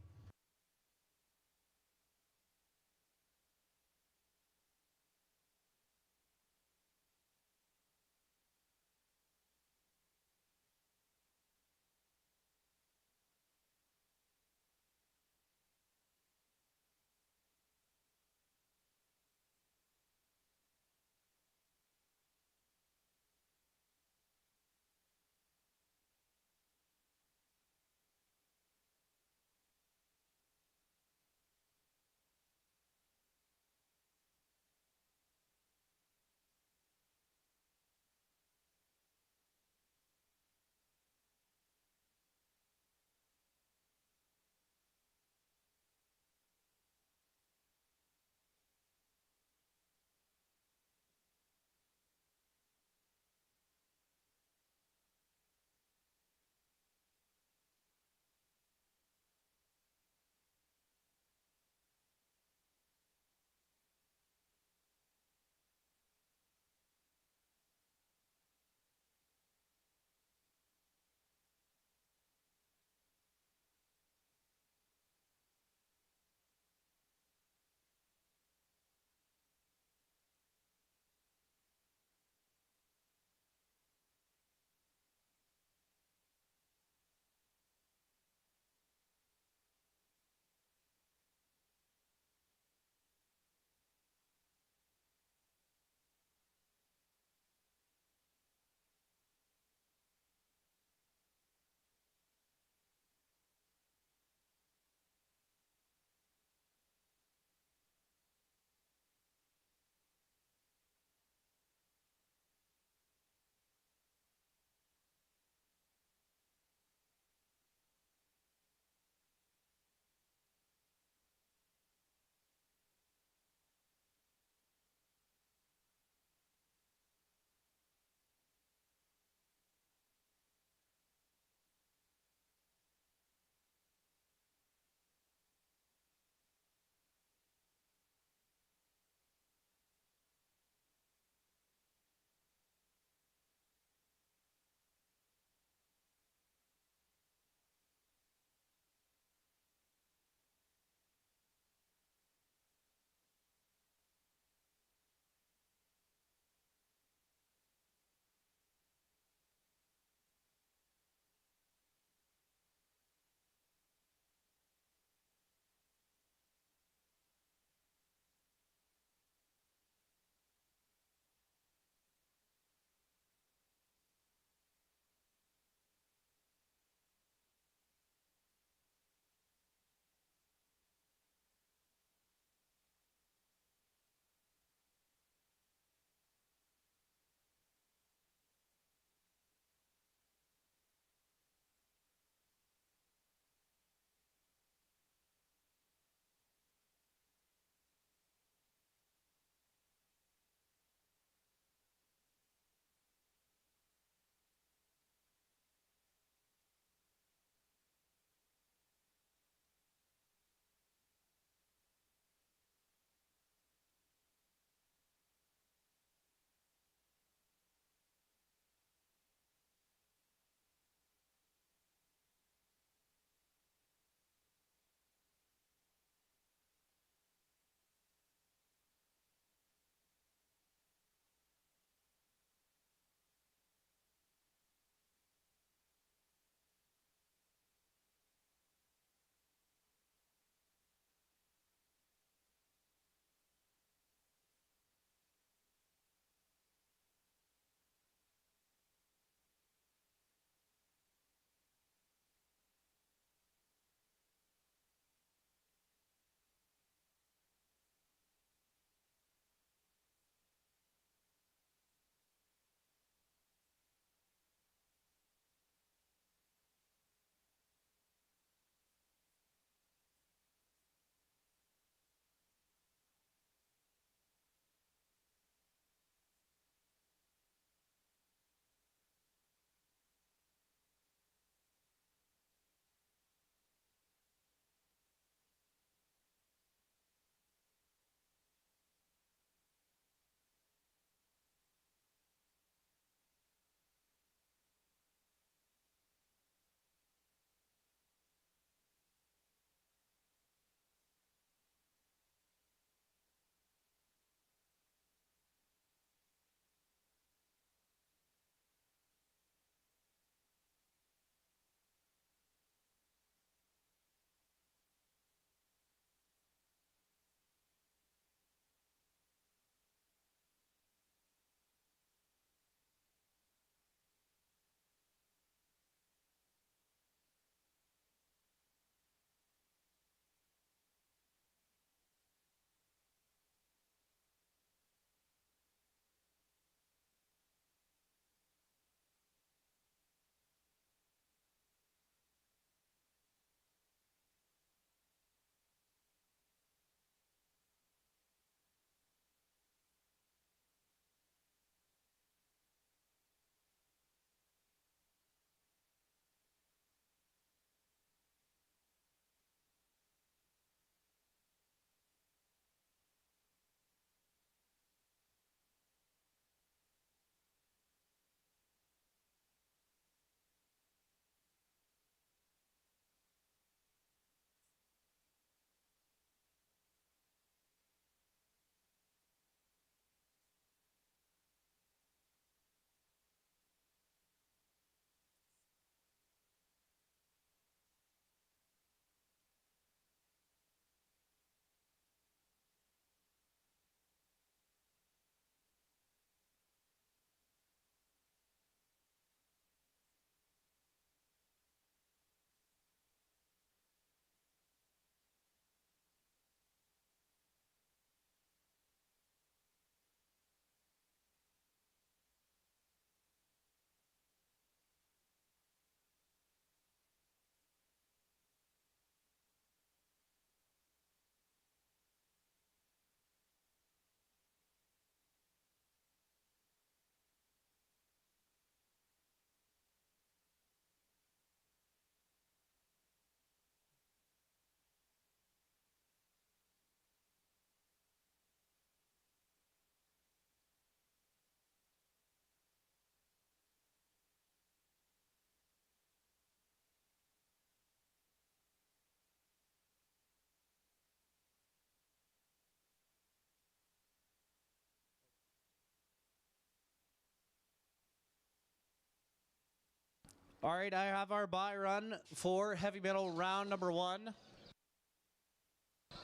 All right, I have our buy run for heavy metal round number 1.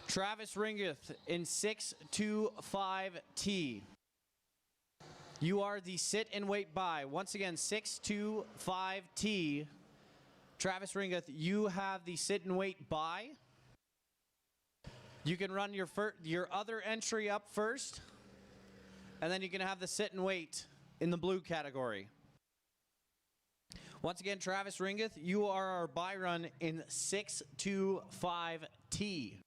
Travis Ringeth in 625T. You are the sit and wait buy. Once again, 625T. Travis Ringeth, you have the sit and wait buy. You can run your other entry up first, and then you can have the sit and wait in the blue category. Once again, Travis Ringeth, you are our buy run in 625T.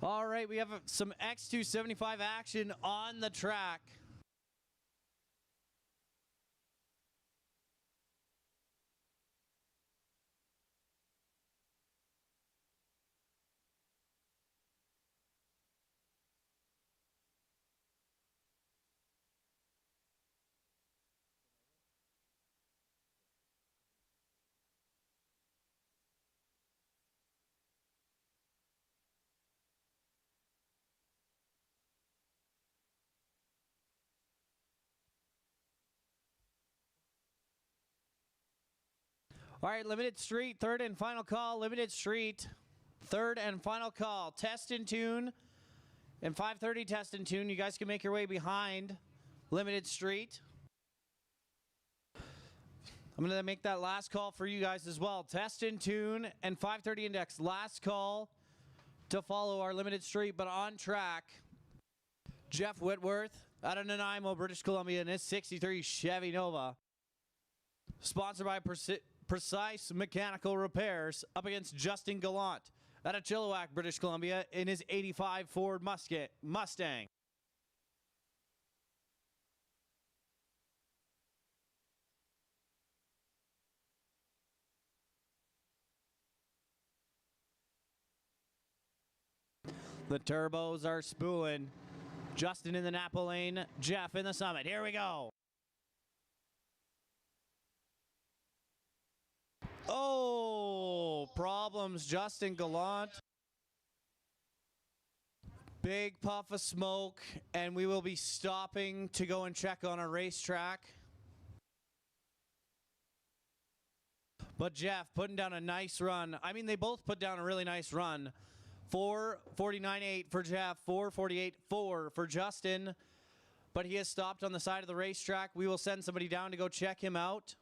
All right, we have some X275 action on the track. All right, limited street, third and final call. Limited street, third and final call. Test and tune. And 5:30 test and tune. You guys can make your way behind limited street. I'm going to make that last call for you guys as well. Test and tune and 5:30 index. Last call to follow our limited street, but on track. Jeff Whitworth out of Nanaimo, British Columbia, in his 63 Chevy Nova. Sponsored by Precise Mechanical Repairs, up against Justin Gallant out of Chilliwack, British Columbia, in his 85 Ford Mustang. The turbos are spooling. Justin in the Napa lane, Jeff in the Summit. Here we go. Oh, problems, Justin Gallant. Big puff of smoke, and we will be stopping to go and check on a racetrack. But Jeff putting down a nice run. I mean, they both put down a really nice run. 4:49.8 for Jeff, 4:48.4 for Justin. But he has stopped on the side of the racetrack. We will send somebody down to go check him out.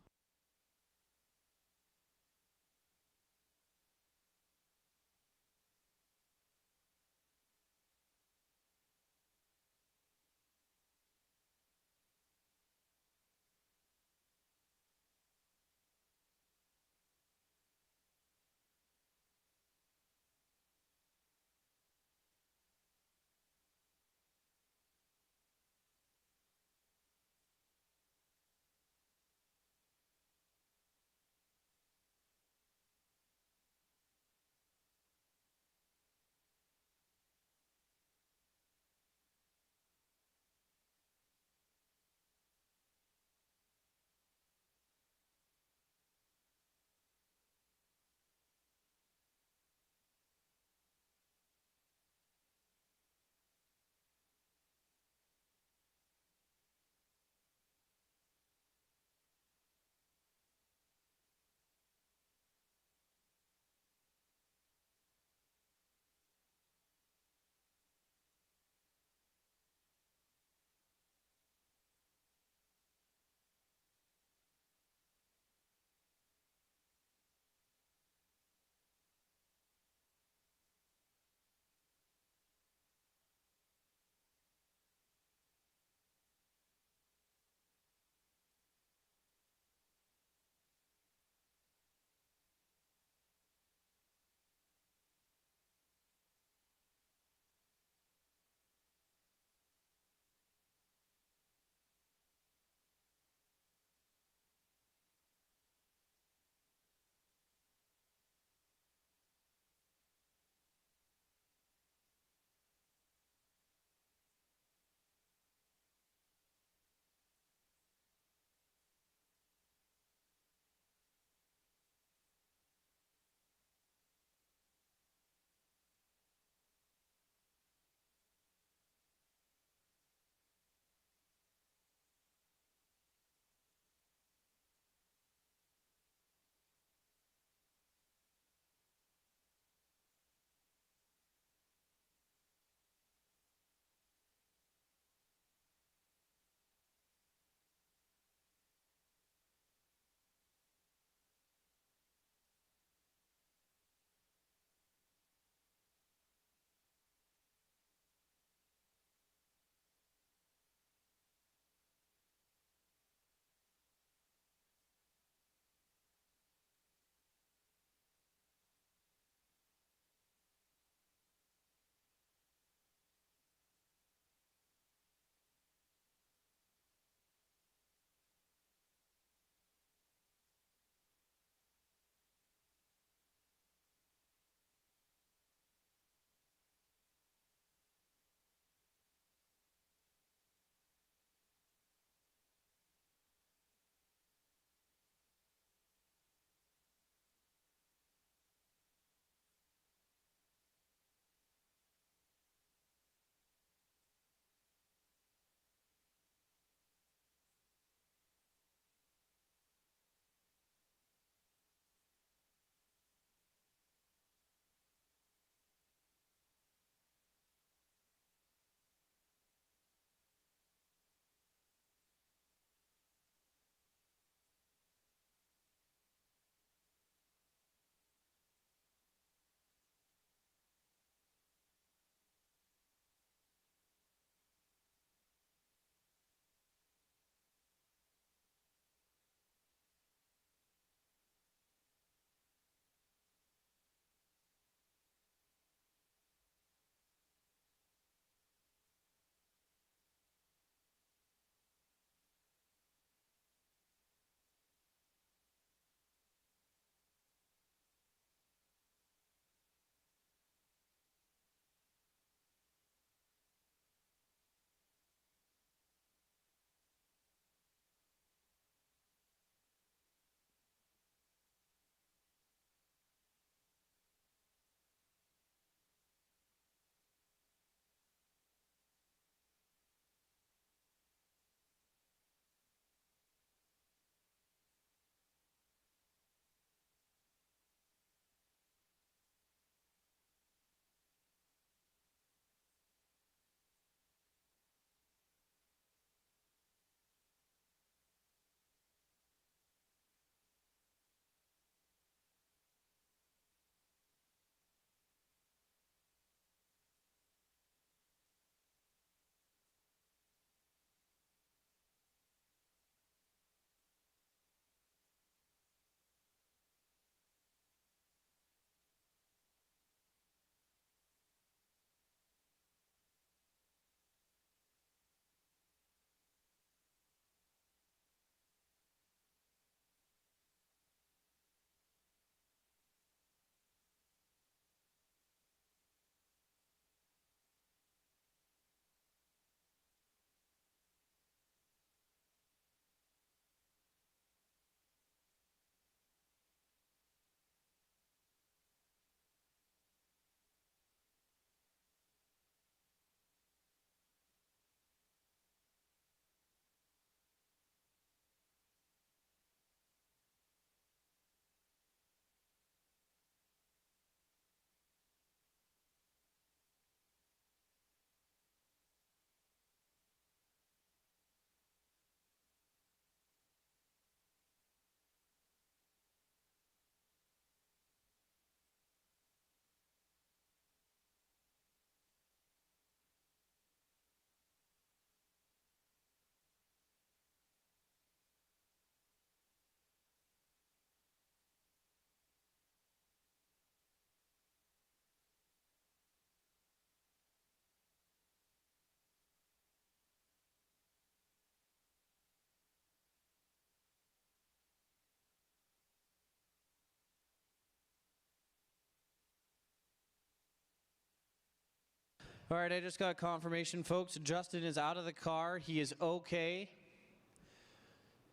All right, I just got confirmation, folks. Justin is out of the car. He is okay.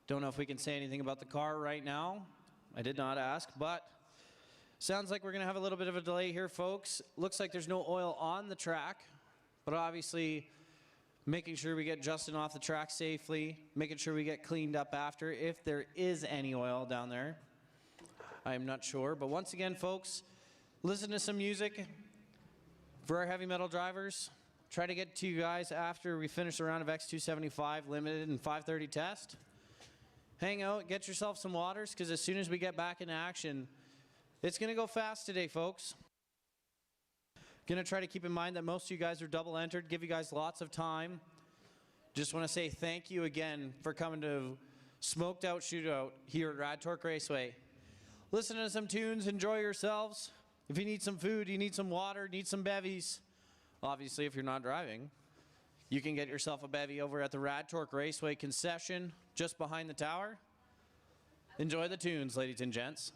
Don't know if we can say anything about the car right now. I did not ask, but sounds like we're going to have a little bit of a delay here, folks. Looks like there's no oil on the track, but obviously making sure we get Justin off the track safely, making sure we get cleaned up after if there is any oil down there. I'm not sure, but once again, folks, listen to some music for our heavy metal drivers. Try to get to you guys after we finish the round of X275 limited and 530 test. Hang out, get yourself some waters, because as soon as we get back into action, it's going to go fast today, folks. Going to try to keep in mind that most of you guys are double entered, give you guys lots of time. Just want to say thank you again for coming to Smoked Out Shootout here at Rad Torque Raceway. Listen to some tunes, enjoy yourselves. If you need some food, you need some water, need some bevies. Obviously, if you're not driving, you can get yourself a bevy over at the Rad Torque Raceway concession just behind the tower. Enjoy the tunes, ladies and gents.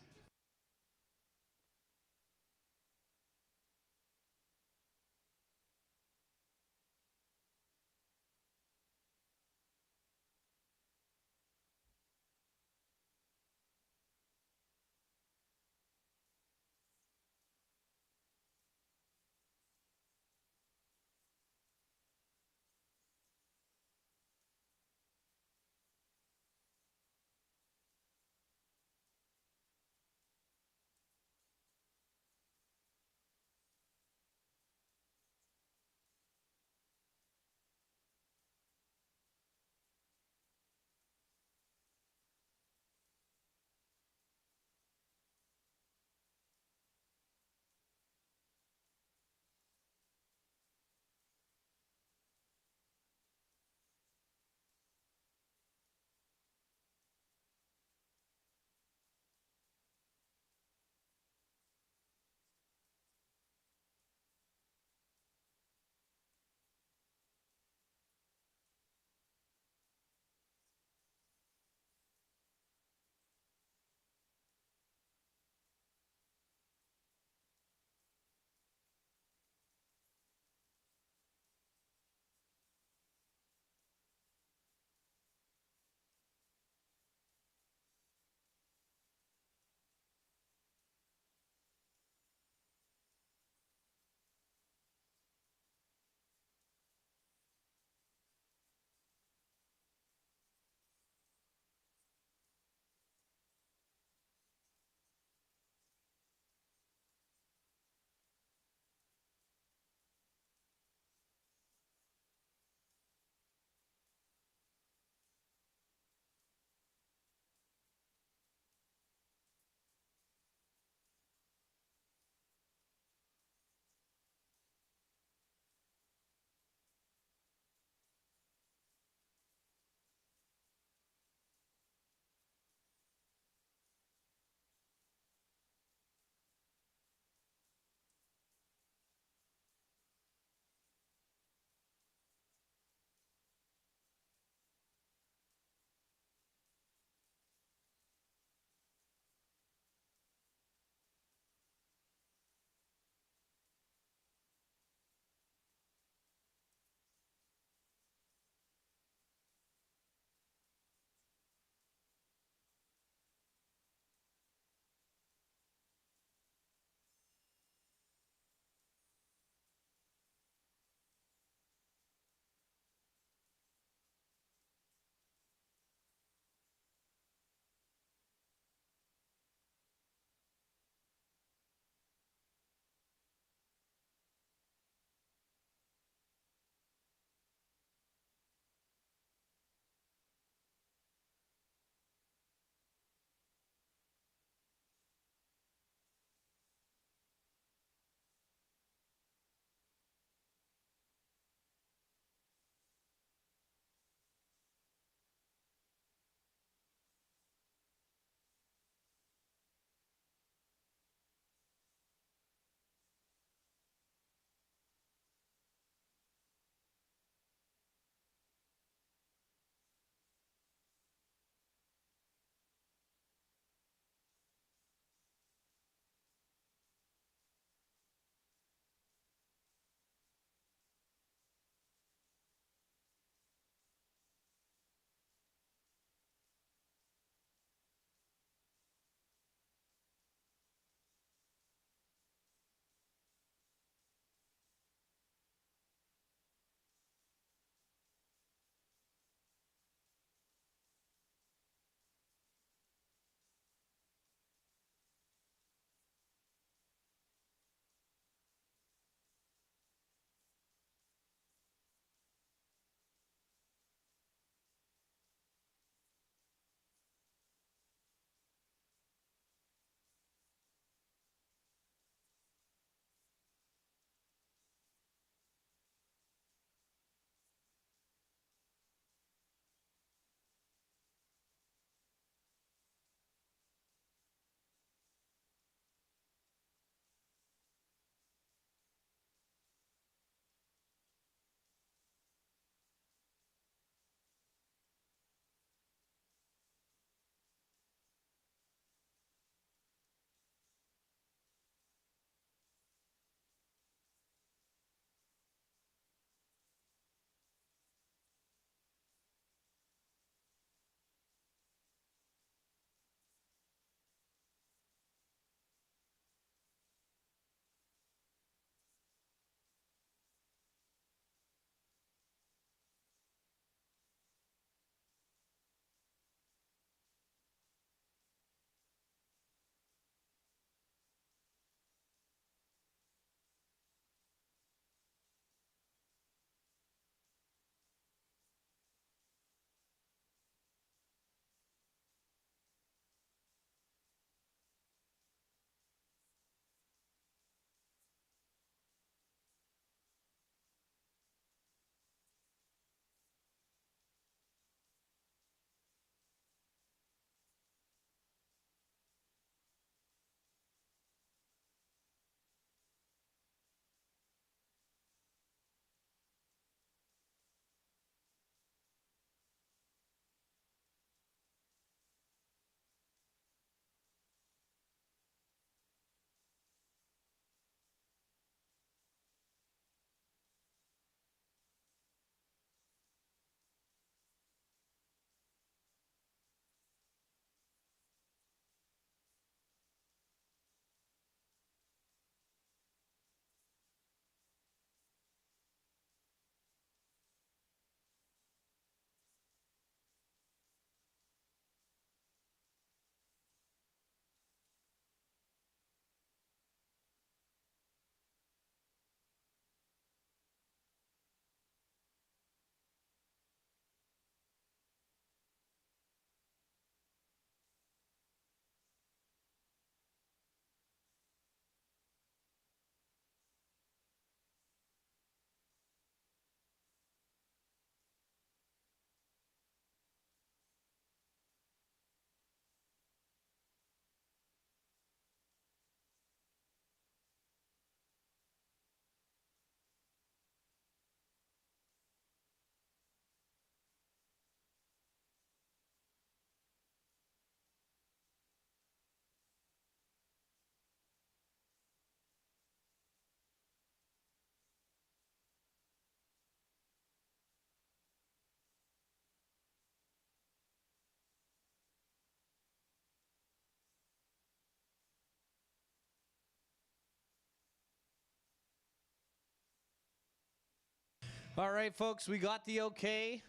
All right, folks, we got the okay.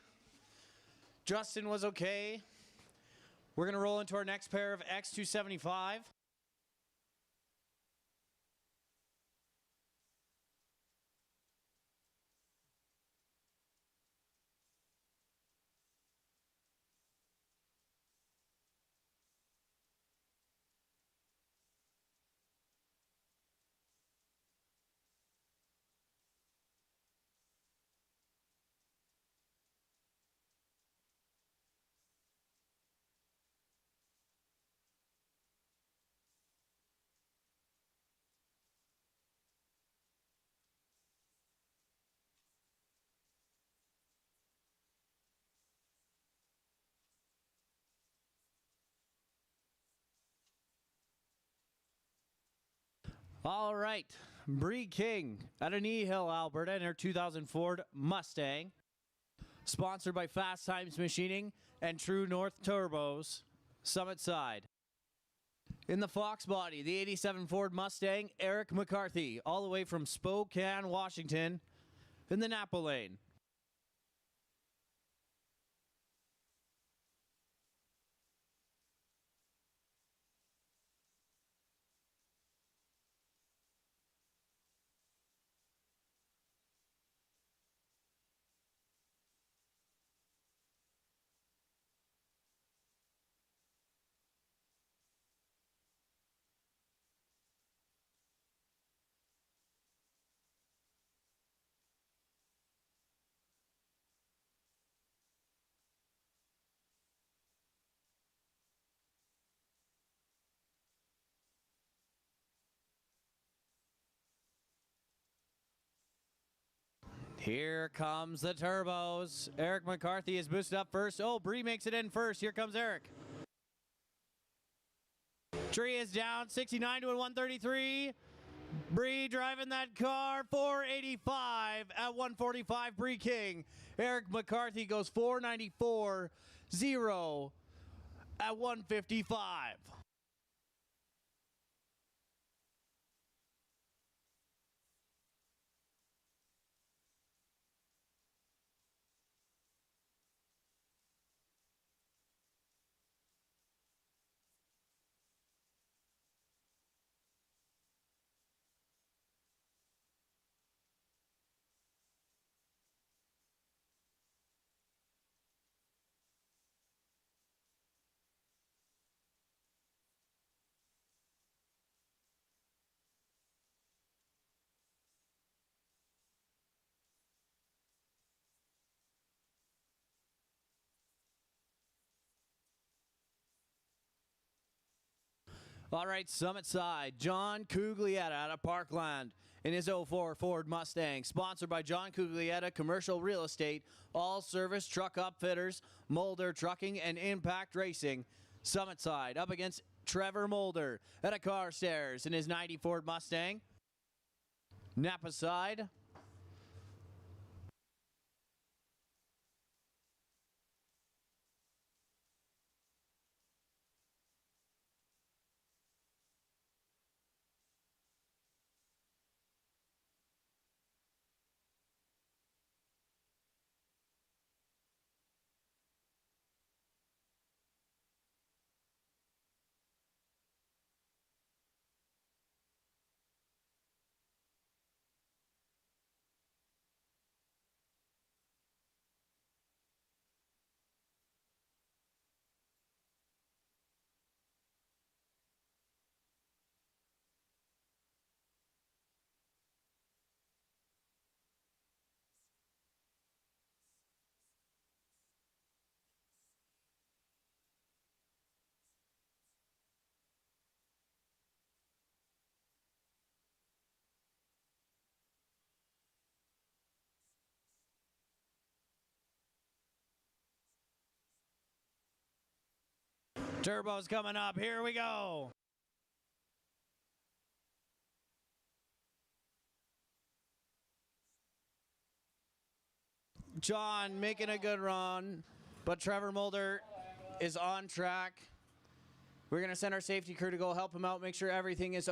Justin was okay. We're going to roll into our next pair of X275. All right, Bree King out of Knee Hill, Alberta, in her 2000 Ford Mustang. Sponsored by Fast Times Machining and True North Turbos, Summit Side. In the Fox body, the 87 Ford Mustang, Eric McCarthy, all the way from Spokane, Washington, in the Napa lane. Here comes the turbos. Eric McCarthy is boosted up first. Oh, Bree makes it in first. Here comes Eric. Tree is down 69 to a 133. Bree driving that car 485 at 145. Bree King. Eric McCarthy goes 494 0 at 155. All right, Summit Side, John Cuglietta out of Parkland in his 04 Ford Mustang. Sponsored by John Cuglietta Commercial Real Estate, All Service Truck Upfitters, Mulder Trucking, and Impact Racing. Summit Side up against Trevor Mulder at a Carstairs in his 90 Ford Mustang. Napa Side. Turbo's coming up. Here we go. John making a good run, but Trevor Mulder is on track. We're going to send our safety crew to go help him out, make sure everything is